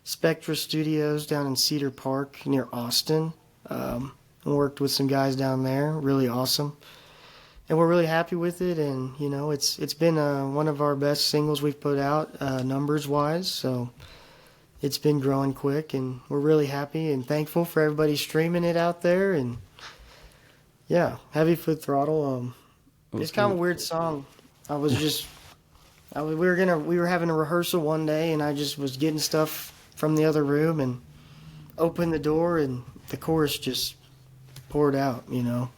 Speaker 2: Spectra Studios down in Cedar Park near Austin, and worked with some guys down there. Really awesome, and we're really happy with it. And you know, it's been one of our best singles we've put out numbers wise. So it's been growing quick, and we're really happy and thankful for everybody streaming it out there. And yeah, Heavy Foot Throttle. It's kind of a weird song. I was just, we were having a rehearsal one day, and I just was getting stuff from the other room and opened the door, and the chorus just poured out, you know.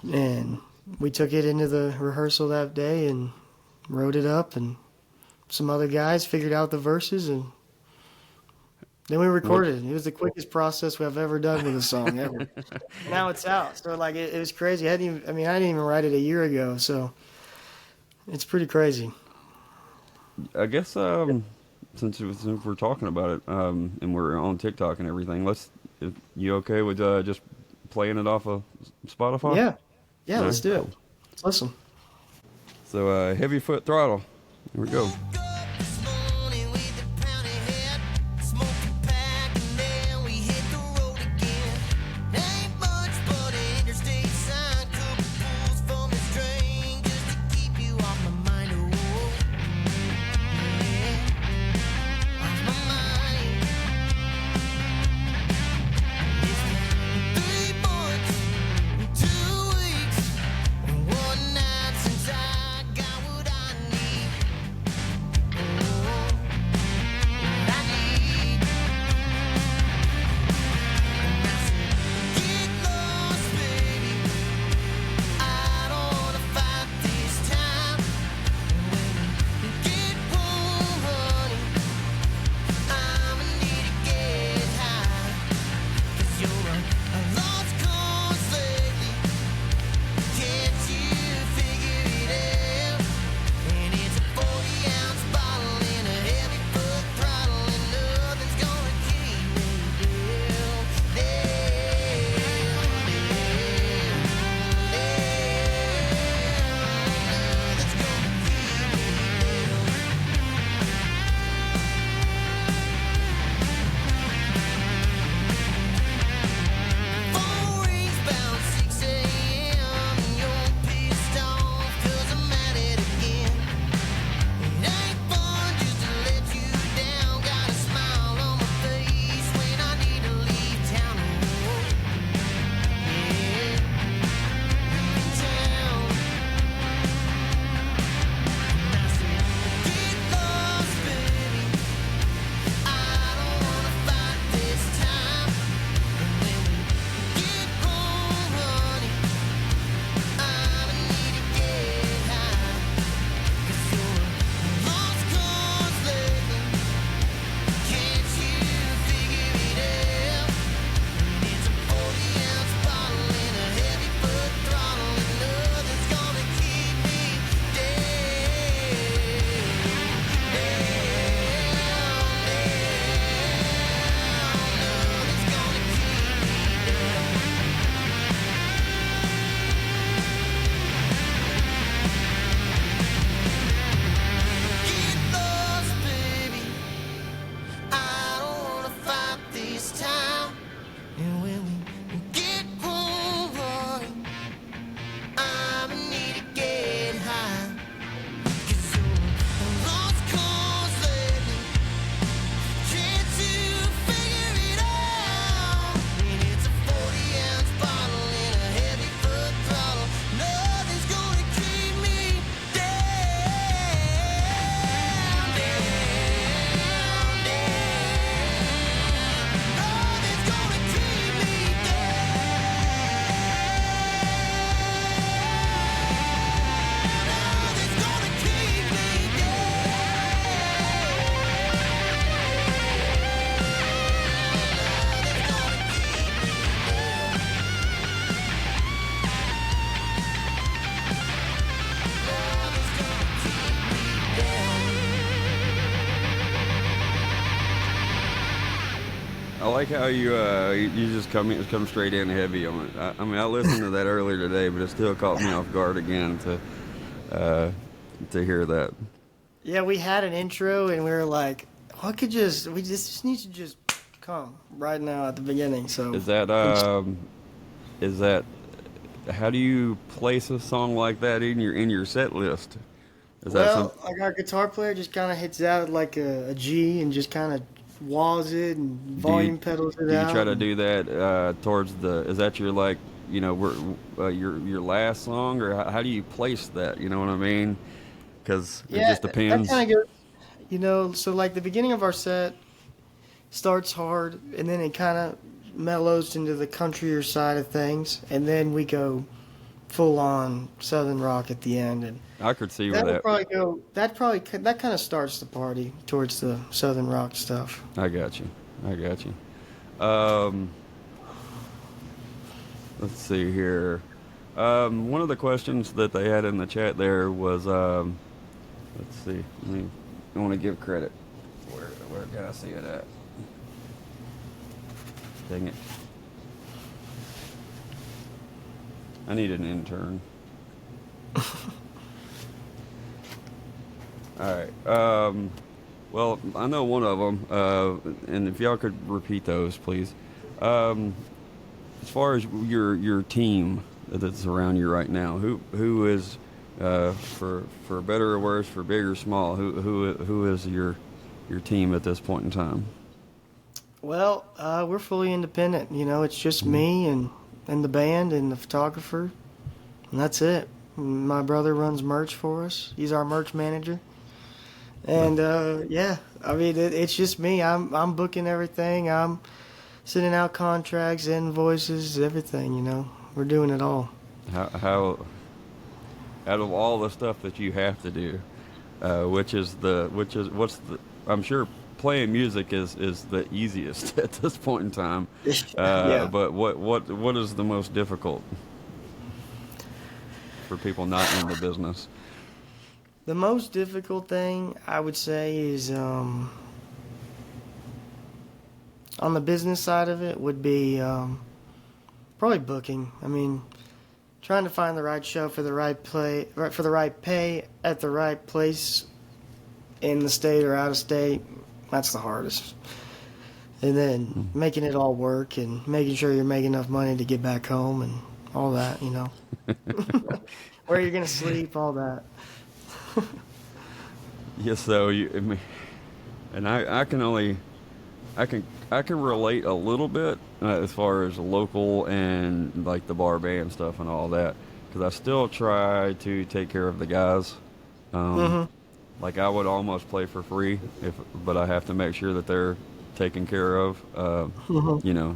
Speaker 2: And we took it into the rehearsal that day and wrote it up, and some other guys figured out the verses, and then we recorded it. It was the quickest process we've ever done with a song ever. Now it's out. So like it was crazy. I didn't even write it a year ago. So it's pretty crazy.
Speaker 1: I guess since we're talking about it and we're on TikTok and everything, you okay with just playing it off of Spotify?
Speaker 2: Yeah. Let's do it. Let's listen.
Speaker 1: So Heavy Foot Throttle. Here we go. I like how you just come straight in heavy on it. I mean, I listened to that earlier today, but it still caught me off guard again to hear that.
Speaker 2: Yeah, we had an intro and we were like, we just need to just come right now at the beginning. So
Speaker 1: Is that is that how do you place a song like that in your set list? Is that
Speaker 2: well,
Speaker 1: something?
Speaker 2: like our guitar player just kind of hits out like a G and just kind of walls it and
Speaker 1: Do you
Speaker 2: volume pedals it
Speaker 1: do you try
Speaker 2: out.
Speaker 1: to do that towards the? Is that your like your last song, or how do you place that? You know what I mean? Because it
Speaker 2: Yeah,
Speaker 1: just
Speaker 2: that
Speaker 1: depends.
Speaker 2: kind of goes, so like the beginning of our set starts hard and then it kind of mellows into the countryer side of things and then we go full on southern rock at the end and
Speaker 1: I could see where that.
Speaker 2: that kind of starts the party towards the southern rock stuff.
Speaker 1: I got you. I got you. Um, let's see here. One of the questions that they had in the chat there was, let's see. I want to give credit. Where can I see it at? Dang it. I need an intern. All right. Well, I know one of them, and if y'all could repeat those, please. Um, as far as your team that's around you right now, who is, for better or worse, for big or small, who is your team at this point in time?
Speaker 2: Well, we're fully independent. It's just me and the band and the photographer, and that's it. My brother runs merch for us. He's our merch manager. And yeah, I mean it's just me. I'm booking everything. I'm sending out contracts, invoices, everything. We're doing it all.
Speaker 1: How out of all the stuff that you have to do, what's the? I'm sure playing music is the easiest at this point in time.
Speaker 2: Yeah.
Speaker 1: But what is the most difficult for people not in the business?
Speaker 2: The most difficult thing I would say is on the business side of it would be probably booking. I mean, trying to find the right show for the right play, for the right pay at the right place in the state or out of state. That's the hardest. And then making it all work and making sure you're making enough money to get back home and all that. Where you're gonna sleep, all that.
Speaker 1: Yes, so I mean, and I can only I can relate a little bit as far as local and like the bar band stuff and all that because I still try to take care of the guys. Um,
Speaker 2: Hmm.
Speaker 1: like I would almost play for free but I have to make sure that they're taken care of.
Speaker 2: Hmm.
Speaker 1: You know,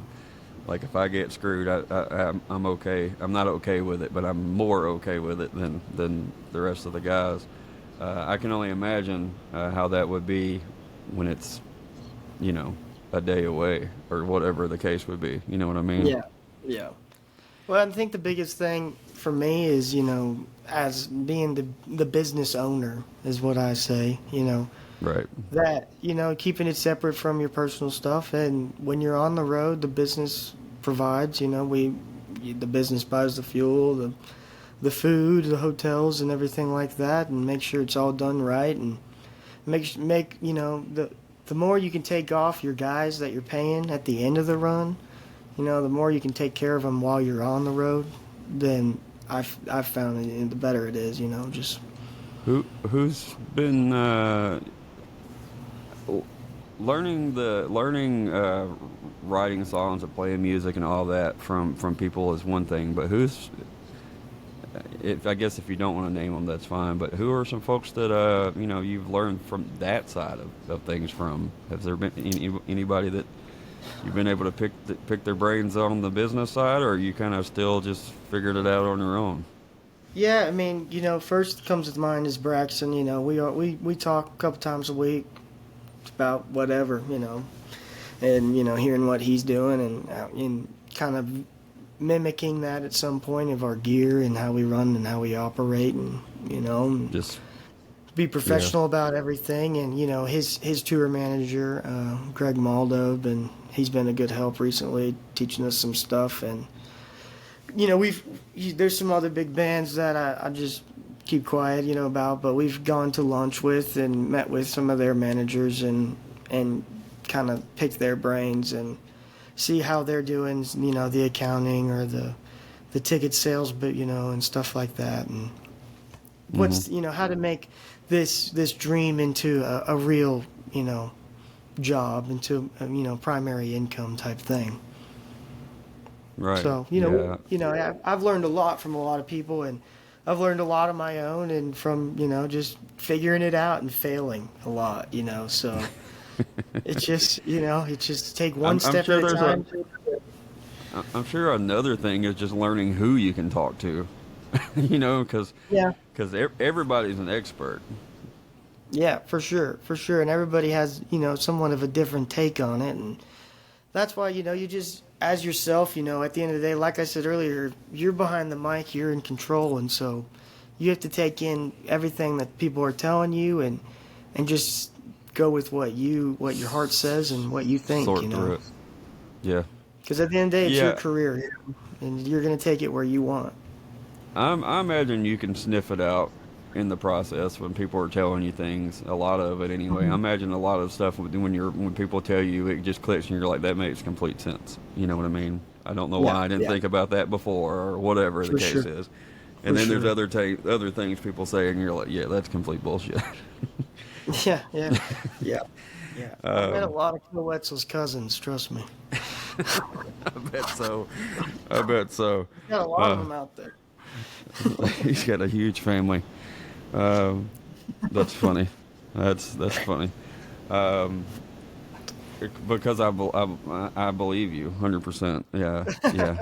Speaker 1: like if I get screwed, I'm okay. I'm not okay with it, but I'm more okay with it than the rest of the guys. I can only imagine how that would be when it's, you know, a day away or whatever the case would be. You know what I mean?
Speaker 2: Yeah. Yeah. Well, I think the biggest thing for me is, as being the business owner is what I say,
Speaker 1: Right.
Speaker 2: that, keeping it separate from your personal stuff. And when you're on the road, the business provides, the business buys the fuel, the food, the hotels and everything like that, and make sure it's all done right. And the more you can take off your guys that you're paying at the end of the run, the more you can take care of them while you're on the road, then I've found it, the better it is, just.
Speaker 1: Who's been learning writing songs and playing music and all that from people is one thing, but I guess if you don't want to name them, that's fine. But who are some folks that you've learned from that side of things from? Has there been anybody that you've been able to pick their brains on the business side, or you kind of still just figured it out on your own?
Speaker 2: Yeah, I mean, first comes to mind is Braxton. We talk a couple times a week about whatever, and hearing what he's doing and kind of mimicking that at some point of our gear and how we run and how we operate and
Speaker 1: Just
Speaker 2: be
Speaker 1: Yeah.
Speaker 2: professional about everything. And his tour manager, Greg Maldo, and he's been a good help recently, teaching us some stuff. And there's some other big bands that I just keep quiet, about, but we've gone to lunch with and met with some of their managers and kind of pick their brains and see how they're doing, the accounting or the ticket sales, but and stuff like that, and
Speaker 1: Hmm.
Speaker 2: how to make this dream into a real, job, into primary income type thing.
Speaker 1: Right.
Speaker 2: So
Speaker 1: Yeah.
Speaker 2: I've learned a lot from a lot of people, and I've learned a lot of my own, and from just figuring it out and failing a lot. So it's just take one
Speaker 1: I'm
Speaker 2: step at
Speaker 1: sure
Speaker 2: a
Speaker 1: there's a
Speaker 2: time.
Speaker 1: I'm sure another thing is just learning who you can talk to. Because
Speaker 2: Yeah,
Speaker 1: everybody's an expert.
Speaker 2: yeah, for sure, and everybody has somewhat of a different take on it, and that's why you just as yourself. At the end of the day, like I said earlier, you're behind the mic, you're in control, and so you have to take in everything that people are telling you, and just go with what your heart says and what you think.
Speaker 1: Sort through it. Yeah.
Speaker 2: Because at the end of the day, it's your
Speaker 1: Yeah.
Speaker 2: career, and you're gonna take it where you want.
Speaker 1: I imagine you can sniff it out in the process when people are telling you things. A lot of it, anyway. I imagine a lot of stuff when people tell you, it just clicks and you're like, that makes complete sense. You know what I mean? I don't know
Speaker 2: Yeah,
Speaker 1: why I didn't
Speaker 2: yeah,
Speaker 1: think about that before, or whatever the
Speaker 2: for
Speaker 1: case
Speaker 2: sure,
Speaker 1: is. And
Speaker 2: for
Speaker 1: then there's
Speaker 2: sure.
Speaker 1: other things people say, and you're like, yeah, that's complete bullshit.
Speaker 2: Yeah, yeah, yeah, yeah. I've met a
Speaker 1: um,
Speaker 2: lot of Phil Wetzel's cousins. Trust me.
Speaker 1: I bet so. I bet so.
Speaker 2: He's got a lot of
Speaker 1: Uh,
Speaker 2: them out there.
Speaker 1: he's got a huge family. Um, that's funny. That's funny. Um, because I believe you 100%. Yeah, yeah.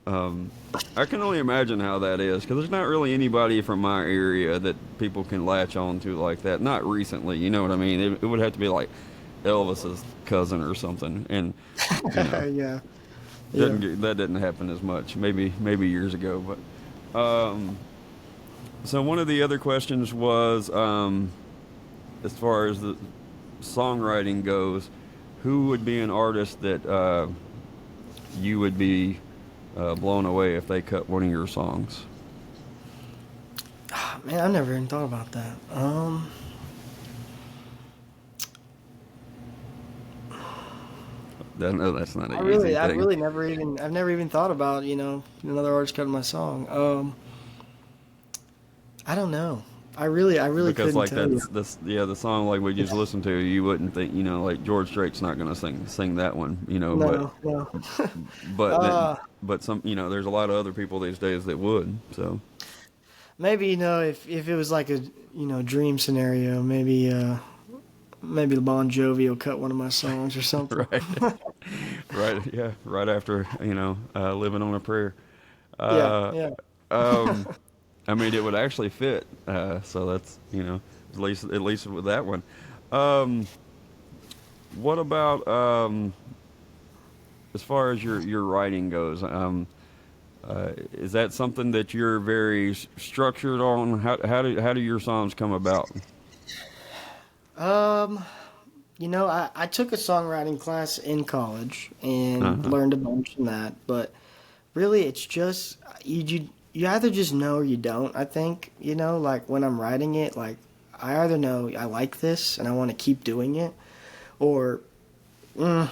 Speaker 1: Um, I can only imagine how that is because there's not really anybody from my area that people can latch on to like that. Not recently, you know what I mean? It would have to be like Elvis's cousin or something, and you know,
Speaker 2: Yeah, yeah.
Speaker 1: that didn't happen as much. Maybe years ago, but so one of the other questions was as far as the songwriting goes, who would be an artist that you would be blown away if they cut one of your songs?
Speaker 2: Man, I never even thought about that.
Speaker 1: No, that's not an easy
Speaker 2: I've
Speaker 1: thing
Speaker 2: really I've never even thought about another artist cutting my song. I don't know. I really
Speaker 1: because
Speaker 2: couldn't
Speaker 1: like
Speaker 2: tell you.
Speaker 1: the song like we just listened to, you wouldn't think like George Strait's not gonna sing that one, but
Speaker 2: No, no.
Speaker 1: but then
Speaker 2: uh,
Speaker 1: but some there's a lot of other people these days that would so
Speaker 2: Maybe if it was like a dream scenario, maybe Bon Jovi will cut one of my songs or something.
Speaker 1: right. Right, yeah, right after living on a prayer.
Speaker 2: Yeah,
Speaker 1: uh
Speaker 2: yeah.
Speaker 1: um I mean, it would actually fit. So that's at least with that one. Um, what about as far as your writing goes? Is that something that you're very structured on? How do your songs come about?
Speaker 2: Um, I took a songwriting class in college and
Speaker 1: Uh-huh.
Speaker 2: learned a bunch from that, but really it's just you either just know or you don't. I think like when I'm writing it, like I either know I like this and I want to keep doing it, or mm,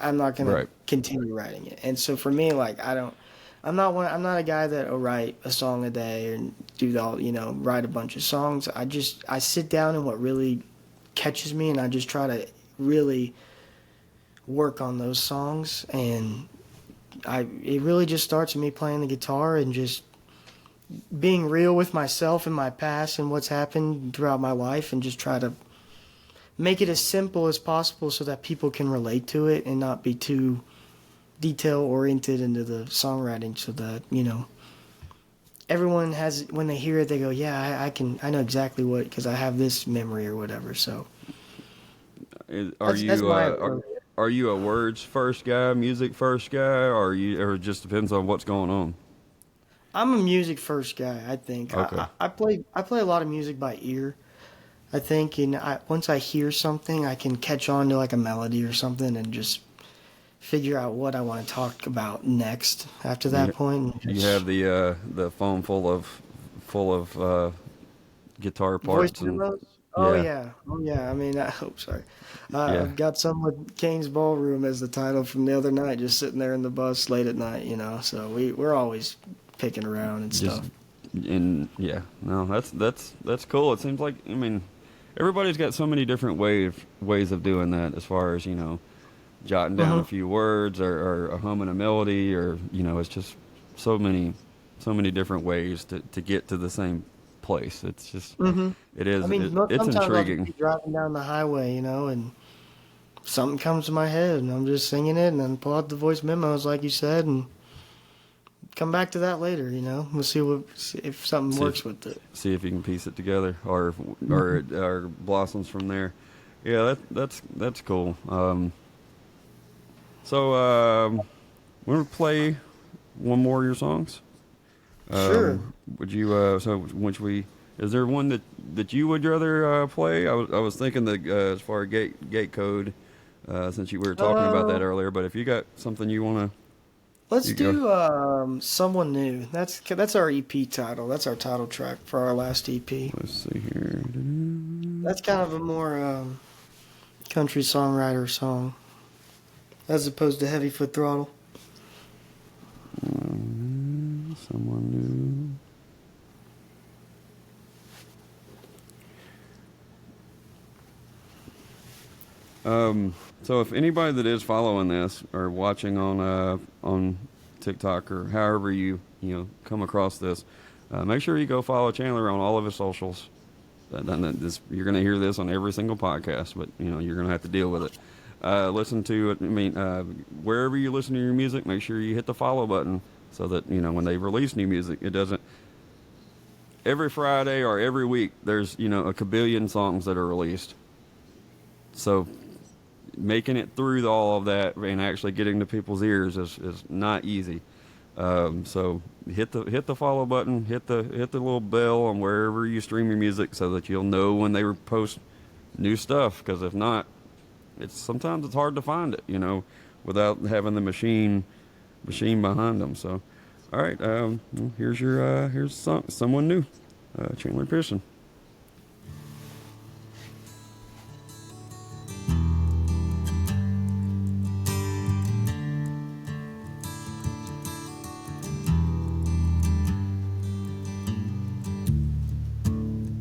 Speaker 2: I'm not gonna
Speaker 1: Right.
Speaker 2: continue writing it. And so for me, like I'm not a guy that'll write a song a day and do all write a bunch of songs. I sit down and what really catches me, and I just try to really work on those songs. And it really just starts with me playing the guitar and just being real with myself and my past and what's happened throughout my life, and just try to make it as simple as possible so that people can relate to it and not be too detail oriented into the songwriting, so that everyone has, when they hear it, they go, yeah, I know exactly what, because I have this memory or whatever. So
Speaker 1: Are
Speaker 2: that's
Speaker 1: you
Speaker 2: my approach.
Speaker 1: are you a words first guy, music first guy, or it just depends on what's going on?
Speaker 2: I'm a music first guy. I think
Speaker 1: Okay.
Speaker 2: I play a lot of music by ear. I think, and once I hear something, I can catch on to like a melody or something, and just figure out what I want to talk about next. After that
Speaker 1: You
Speaker 2: point, and
Speaker 1: you
Speaker 2: just
Speaker 1: have the phone full of guitar
Speaker 2: voice
Speaker 1: parts and
Speaker 2: memos. Oh
Speaker 1: yeah,
Speaker 2: yeah, oh yeah. I mean, oh sorry.
Speaker 1: yeah.
Speaker 2: I've got some with Kane's Ballroom as the title from the other night, just sitting there in the bus late at night, you know. So we're always picking around and
Speaker 1: Just
Speaker 2: stuff.
Speaker 1: and yeah, no, that's cool. It seems like I mean, everybody's got so many different ways of doing that. As far as jotting down a
Speaker 2: Hmm.
Speaker 1: few words or humming a melody, or it's just so many so many different ways to get to the same place. It's just
Speaker 2: Hmm.
Speaker 1: it
Speaker 2: I
Speaker 1: is
Speaker 2: mean,
Speaker 1: it's
Speaker 2: sometimes I'll just
Speaker 1: intriguing.
Speaker 2: be driving down the highway, you know, and something comes to my head, and I'm just singing it, and then pull out the voice memos, like you said, and come back to that later. You know, we'll see if something
Speaker 1: See if
Speaker 2: works with it.
Speaker 1: see if you can piece it together, or
Speaker 2: Mhm.
Speaker 1: or blossoms from there. Yeah, that's cool. So we're gonna play one more of your songs.
Speaker 2: Sure.
Speaker 1: Would you? So which we is there one that you would rather play? I was thinking that as far as gate code, since you were talking about that
Speaker 2: Uh,
Speaker 1: earlier. But if you got something you wanna,
Speaker 2: let's
Speaker 1: you go.
Speaker 2: do someone new. That's our EP title. That's our title track for our last EP.
Speaker 1: Let's see here.
Speaker 2: That's kind of a more country songwriter song as opposed to Heavy Foot Throttle.
Speaker 1: Someone new. So if anybody that is following this or watching on TikTok or however you come across this, make sure you go follow Chandler on all of his socials. You're going to hear this on every single podcast, but you're going to have to deal with it. Listen to it. I mean, wherever you listen to your music, make sure you hit the follow button so that when they release new music, it doesn't. Every Friday or every week, there's a kabillion songs that are released. So making it through all of that and actually getting to people's ears is not easy. So hit the follow button, hit the little bell on wherever you stream your music so that you'll know when they post new stuff. Because if not, sometimes it's hard to find it, without having the machine behind them. So, all right, well, here's someone new, Chandler Pearson.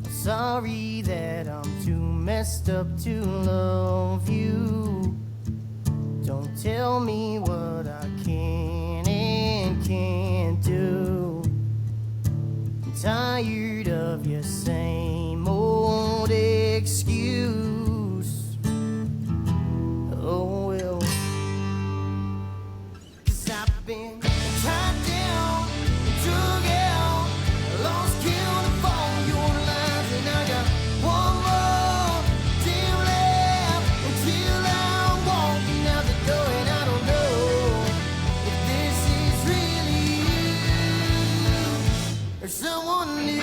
Speaker 2: Sorry that I'm too messed up to love you. Don't tell me what I can and can't do. I'm tired of your same old excuse. Oh well, 'cause I've been tied down, drug out, lost count of all your lies, and I got one more day left until I'm walking out the door, and I don't know if this is really you or someone new.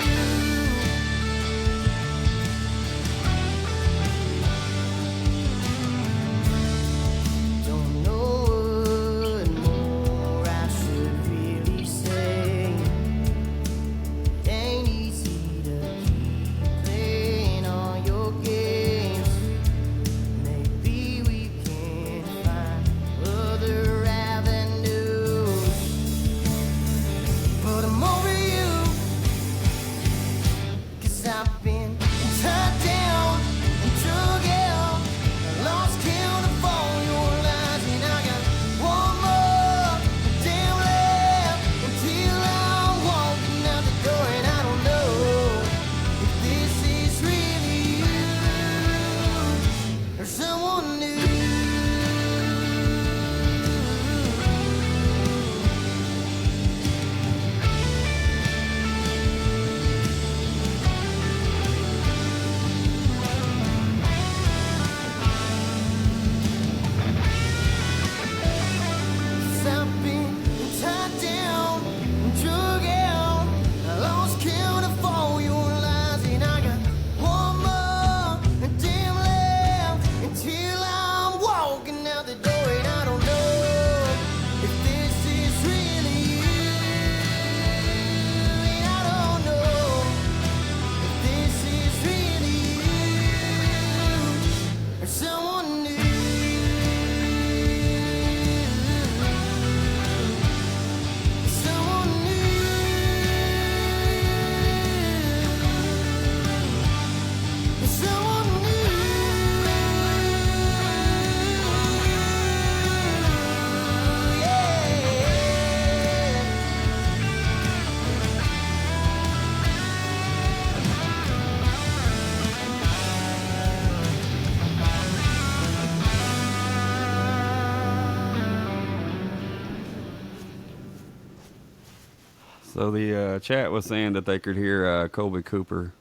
Speaker 1: So the chat was saying that they could hear Colby Cooper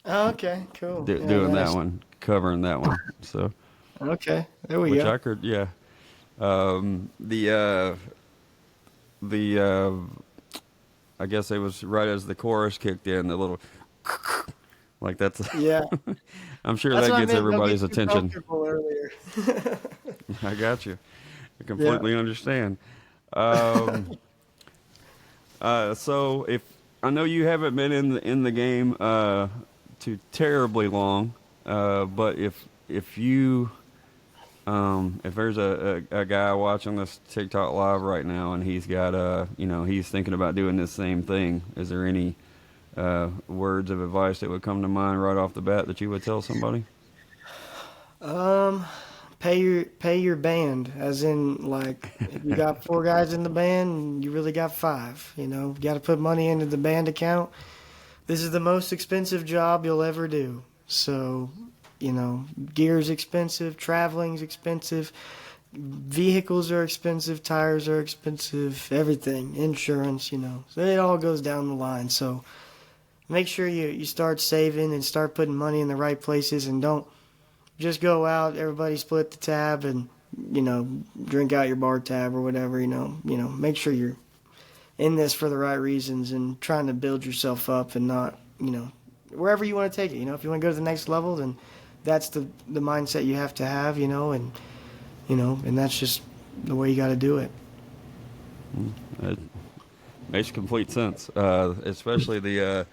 Speaker 2: Oh, okay, cool. Yeah,
Speaker 1: doing that
Speaker 2: nice.
Speaker 1: one, covering that one. So,
Speaker 2: Okay, there we
Speaker 1: which
Speaker 2: go.
Speaker 1: I could, yeah. The I guess it was right as the chorus kicked in, the little like that's.
Speaker 2: Yeah,
Speaker 1: I'm sure
Speaker 2: that's
Speaker 1: that
Speaker 2: what I
Speaker 1: gets
Speaker 2: meant. Don't get
Speaker 1: everybody's
Speaker 2: too
Speaker 1: attention.
Speaker 2: comfortable earlier.
Speaker 1: I got you. I
Speaker 2: Yeah.
Speaker 1: completely understand. Um, so if I know you haven't been in the game too terribly long, but if you if there's a guy watching this TikTok live right now and he's got he's thinking about doing this same thing, is there any words of advice that would come to mind right off the bat that you would tell somebody?
Speaker 2: Um, pay your band, as in like if you got four guys in the band, you really got five. You got to put money into the band account. This is the most expensive job you'll ever do. So, gear's expensive, traveling's expensive, vehicles are expensive, tires are expensive, everything, insurance. So it all goes down the line. So make sure you start saving and start putting money in the right places and don't just go out, everybody split the tab and, drink out your bar tab or whatever, make sure you're in this for the right reasons and trying to build yourself up and not, wherever you want to take it. If you want to go to the next level, then that's the mindset you have to have, and that's just the way you got to do it.
Speaker 1: It makes complete sense, especially the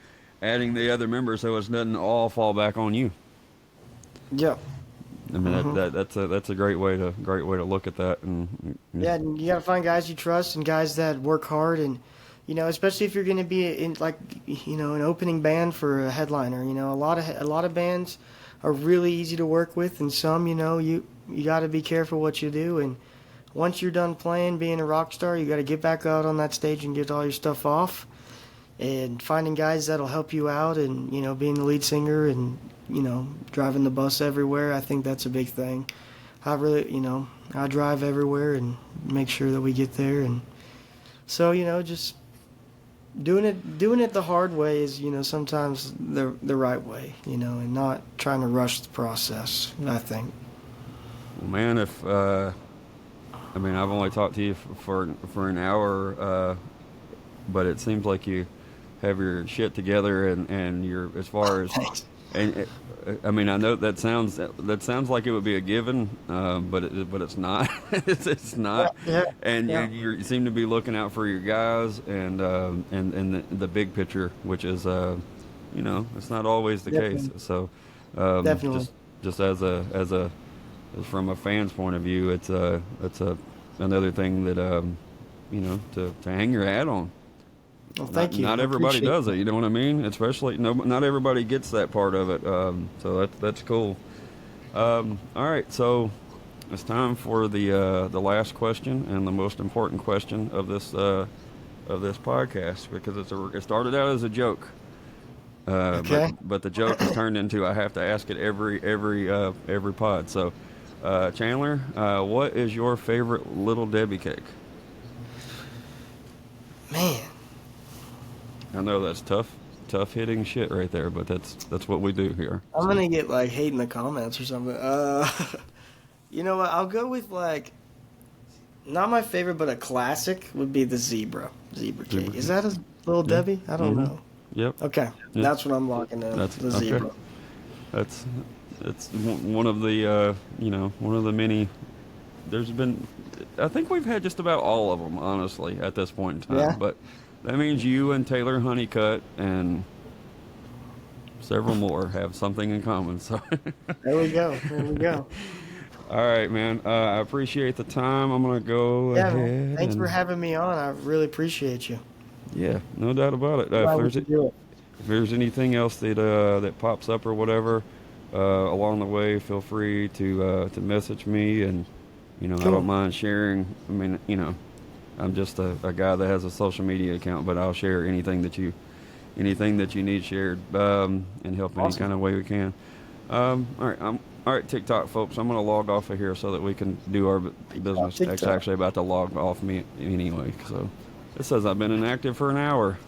Speaker 1: adding the other members so it doesn't all fall back on you.
Speaker 2: Yep.
Speaker 1: I mean that's a great way to look at that, and
Speaker 2: Yeah, and you got to find guys you trust and guys that work hard, and especially if you're going to be in like an opening band for a headliner. A lot of bands are really easy to work with, and some you got to be careful what you do. And once you're done playing, being a rock star, you got to get back out on that stage and get all your stuff off. And finding guys that'll help you out, and being the lead singer and driving the bus everywhere. I think that's a big thing. I really, I drive everywhere and make sure that we get there. And so, just doing it the hard way is, sometimes the right way, and not trying to rush the process, I think.
Speaker 1: well, man, if I mean I've only talked to you for an hour, but it seems like you have your shit together, and you're as far as
Speaker 2: Thanks.
Speaker 1: and I mean I know that sounds like it would be a given, but it's not. it's not,
Speaker 2: Yeah,
Speaker 1: and
Speaker 2: yeah,
Speaker 1: you seem to be looking out for your guys and the big picture, which is it's not always the case.
Speaker 2: definitely,
Speaker 1: So
Speaker 2: definitely.
Speaker 1: just from a fan's point of view, it's another thing that to hang your hat on.
Speaker 2: Well,
Speaker 1: Not
Speaker 2: thank you. I
Speaker 1: everybody
Speaker 2: appreciate
Speaker 1: does it.
Speaker 2: that.
Speaker 1: You know what I mean? Especially not everybody gets that part of it. So that's cool. All right, so it's time for the last question and the most important question of this podcast, because it started out as a joke,
Speaker 2: Okay.
Speaker 1: but the joke has turned into I have to ask it every pod. So Chandler, what is your favorite Little Debbie cake?
Speaker 2: Man,
Speaker 1: I know that's tough hitting shit right there, but that's what we do here.
Speaker 2: I'm
Speaker 1: So
Speaker 2: gonna get like hate in the comments or something. You know what? I'll go with like not my favorite, but a classic would be the zebra
Speaker 1: Zebra
Speaker 2: cake. Is
Speaker 1: cake.
Speaker 2: that a little
Speaker 1: Yeah.
Speaker 2: Debbie? I don't
Speaker 1: Mm-hmm.
Speaker 2: know.
Speaker 1: Yep.
Speaker 2: Okay,
Speaker 1: Yep.
Speaker 2: that's what I'm locking in.
Speaker 1: That's
Speaker 2: The
Speaker 1: okay.
Speaker 2: zebra.
Speaker 1: That's one of the one of the many. There's been, I think we've had just about all of them, honestly, at this point in time.
Speaker 2: Yeah.
Speaker 1: But that means you and Taylor Honeycutt and several more have something in common. So,
Speaker 2: There we go. There we go.
Speaker 1: all right, man. I appreciate the time. I'm gonna go
Speaker 2: Yeah, man.
Speaker 1: ahead
Speaker 2: Thanks for
Speaker 1: and
Speaker 2: having me on. I really appreciate you.
Speaker 1: yeah, no doubt about it.
Speaker 2: Glad we could do it.
Speaker 1: If there's anything else that pops up or whatever along the way, feel free to message me, and I
Speaker 2: Cool.
Speaker 1: don't mind sharing. I mean, I'm just a guy that has a social media account, but I'll share anything that you need shared, and help any
Speaker 2: Awesome.
Speaker 1: kind of way we can. All right, TikTok folks. I'm gonna log off of here so that we can do our business. It's
Speaker 2: TikTok.
Speaker 1: actually about to log off me anyway, so. It says I've been inactive for an hour.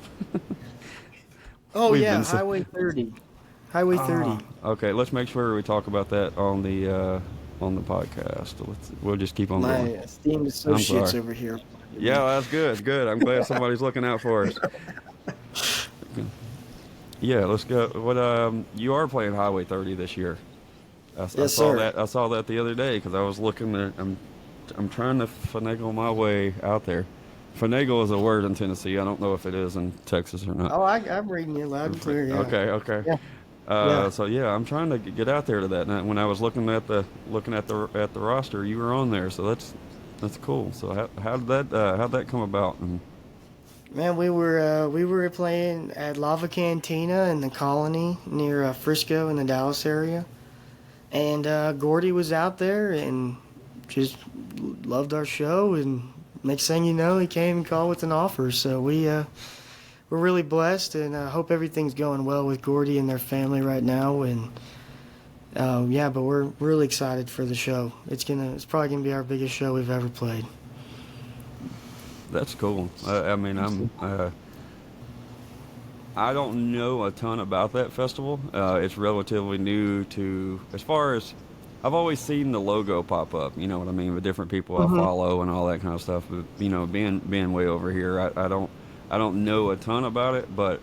Speaker 2: Oh
Speaker 1: We've
Speaker 2: yeah,
Speaker 1: been so.
Speaker 2: Highway 30. Highway 30.
Speaker 1: Okay, let's make sure we talk about that on the podcast. We'll just keep on
Speaker 2: My
Speaker 1: going.
Speaker 2: esteemed
Speaker 1: I'm
Speaker 2: associates
Speaker 1: sorry.
Speaker 2: over here.
Speaker 1: Yeah, that's good. Good. I'm glad somebody's looking out for us. Yeah, let's go. What you are playing Highway 30 this year? I
Speaker 2: Yes,
Speaker 1: saw
Speaker 2: sir.
Speaker 1: that. I saw that the other day because I was looking. I'm trying to finagle my way out there. Finagle is a word in Tennessee. I don't know if it is in Texas or not.
Speaker 2: Oh, I'm reading you loud and clear. Yeah.
Speaker 1: Okay, okay.
Speaker 2: Yeah. Yeah.
Speaker 1: So yeah, I'm trying to get out there to that. And when I was looking at the roster, you were on there. So that's cool. So how'd that come about? And
Speaker 2: Man, we were playing at Lava Cantina in the Colony near Frisco in the Dallas area, and Gordy was out there and just loved our show. And next thing you know, he came and called with an offer. So we're really blessed, and I hope everything's going well with Gordy and their family right now. And yeah, but we're really excited for the show. It's probably gonna be our biggest show we've ever played.
Speaker 1: that's cool. I mean, I don't know a ton about that festival. It's relatively new to, as far as, I've always seen the logo pop up. You know what I mean, with different people I follow and all that kind of stuff. But, being way over here, I don't know a ton about it, but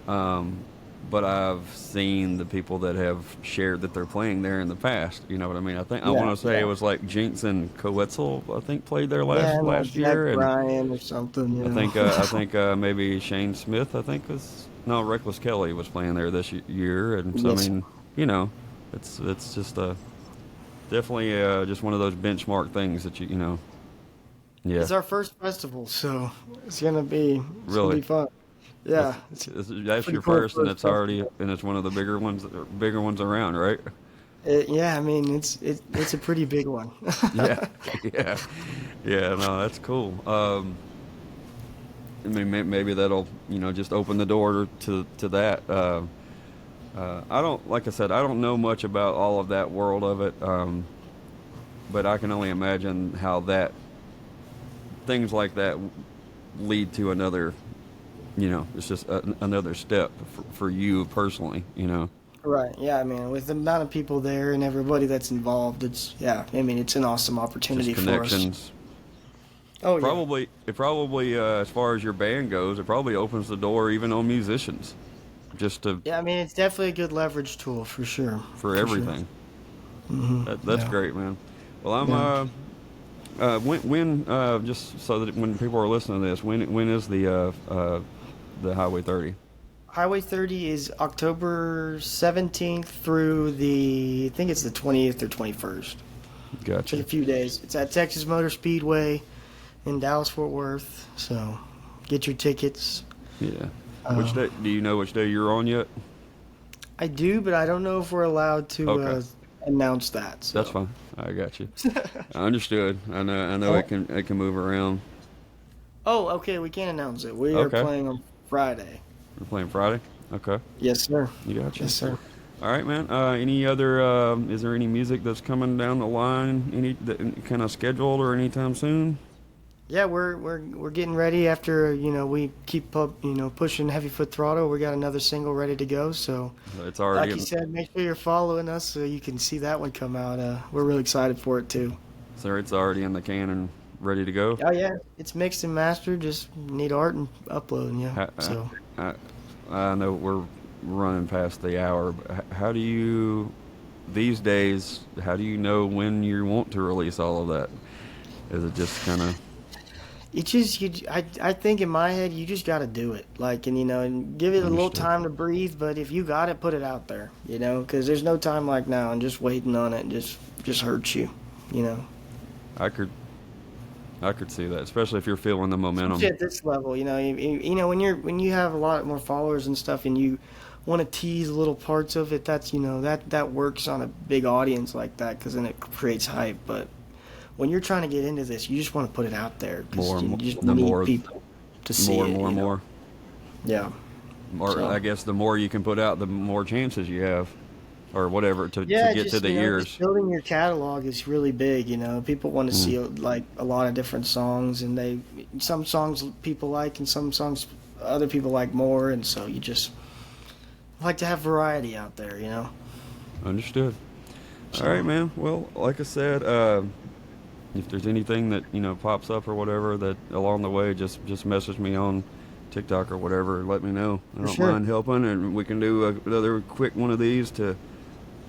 Speaker 1: I've seen the people that have shared that they're playing there in the past. You know what I mean? I want to say it was like Jinx and Coetzel, I think, played there
Speaker 2: Yeah, and like
Speaker 1: last year,
Speaker 2: Jack
Speaker 1: and
Speaker 2: Bryan or something. You know?
Speaker 1: I think maybe Shane Smith, I think, Reckless Kelly was playing there this year, and so
Speaker 2: Yes.
Speaker 1: I mean, it's just definitely just one of those benchmark things that you know. Yeah,
Speaker 2: It's our first festival, so it's gonna be
Speaker 1: Really?
Speaker 2: fun. Yeah,
Speaker 1: that's
Speaker 2: pretty
Speaker 1: your
Speaker 2: cool
Speaker 1: first, and
Speaker 2: first
Speaker 1: it's already
Speaker 2: festival.
Speaker 1: and it's one of the bigger ones around, right?
Speaker 2: Yeah. I mean, it's a pretty big one.
Speaker 1: Yeah, yeah, yeah. No, that's cool. I mean, maybe that'll just open the door to that. I don't, like I said, I don't know much about all of that world of it, but I can only imagine how things like that lead to another. It's just another step for you personally.
Speaker 2: Right. Yeah. I mean, with the amount of people there and everybody that's involved, I mean, it's an awesome opportunity
Speaker 1: Just
Speaker 2: for us.
Speaker 1: connections.
Speaker 2: Oh yeah.
Speaker 1: It probably as far as your band goes, it probably opens the door even on musicians, just
Speaker 2: Yeah. I mean, it's definitely a good leverage tool for sure.
Speaker 1: for
Speaker 2: sure.
Speaker 1: everything. That's
Speaker 2: Yeah.
Speaker 1: great, man. Well,
Speaker 2: Yeah.
Speaker 1: when just so that when people are listening to this, when is the Highway 30?
Speaker 2: Highway 30 is October 17th through I think it's the 20th or 21st. It's
Speaker 1: Gotcha.
Speaker 2: like a few days. It's at Texas Motor Speedway in Dallas Fort Worth. So get your tickets.
Speaker 1: Yeah. Which day? Do you know which day you're on yet?
Speaker 2: I do, but I don't know if we're allowed to
Speaker 1: Okay.
Speaker 2: announce that. So.
Speaker 1: That's fine. I got you. I understood. I know it can move around.
Speaker 2: Oh, okay. We can't announce it. We are
Speaker 1: Okay.
Speaker 2: playing on Friday.
Speaker 1: We're playing Friday. Okay.
Speaker 2: Yes, sir.
Speaker 1: You got you.
Speaker 2: Yes, sir.
Speaker 1: All right, man. Any other? Is there any music that's coming down the line? Any that kind of scheduled or anytime soon?
Speaker 2: Yeah, we're getting ready after we keep up pushing Heavy Foot Throttle. We got another single ready to go. So
Speaker 1: It's
Speaker 2: like
Speaker 1: already.
Speaker 2: you said, make sure you're following us so you can see that one come out. We're really excited for it too.
Speaker 1: It's already in the can and ready to go.
Speaker 2: Oh yeah, it's mixed and mastered. Just need art and uploading. Yeah. So
Speaker 1: I know we're running past the hour. But how do you, these days? How do you know when you want to release all of that? Is it just kind of?
Speaker 2: I think in my head you just got to do it. And give it a little
Speaker 1: Understood.
Speaker 2: time to breathe. But if you got it, put it out there. Because there's no time like now, and just waiting on it just hurts you.
Speaker 1: I could see that, especially if you're feeling the momentum.
Speaker 2: Especially at this level, when you have a lot more followers and stuff, and you want to tease little parts of it, that works on a big audience like that, because then it creates hype. But when you're trying to get into this, you just want to put it out there because you just need people to see
Speaker 1: more
Speaker 2: it.
Speaker 1: and more.
Speaker 2: Yeah.
Speaker 1: Or
Speaker 2: So-
Speaker 1: I guess the more you can put out, the more chances you have. or whatever to
Speaker 2: Yeah,
Speaker 1: get to
Speaker 2: just
Speaker 1: the
Speaker 2: just
Speaker 1: ears.
Speaker 2: building your catalog is really big. People want to see like a lot of different songs, and some songs people like, and some songs other people like more, and so you just like to have variety out there.
Speaker 1: Understood. All right,
Speaker 2: So
Speaker 1: man. Well, like I said, if there's anything that pops up or whatever that along the way, just message me on TikTok or whatever. Let me know. I
Speaker 2: for
Speaker 1: don't
Speaker 2: sure.
Speaker 1: mind helping, and we can do another quick one of these to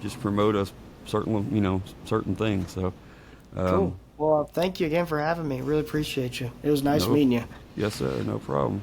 Speaker 1: just promote a certain things. So,
Speaker 2: Cool.
Speaker 1: um,
Speaker 2: Well, thank you again for having me. Really appreciate you. It was nice
Speaker 1: no,
Speaker 2: meeting you.
Speaker 1: yes, sir, no problem.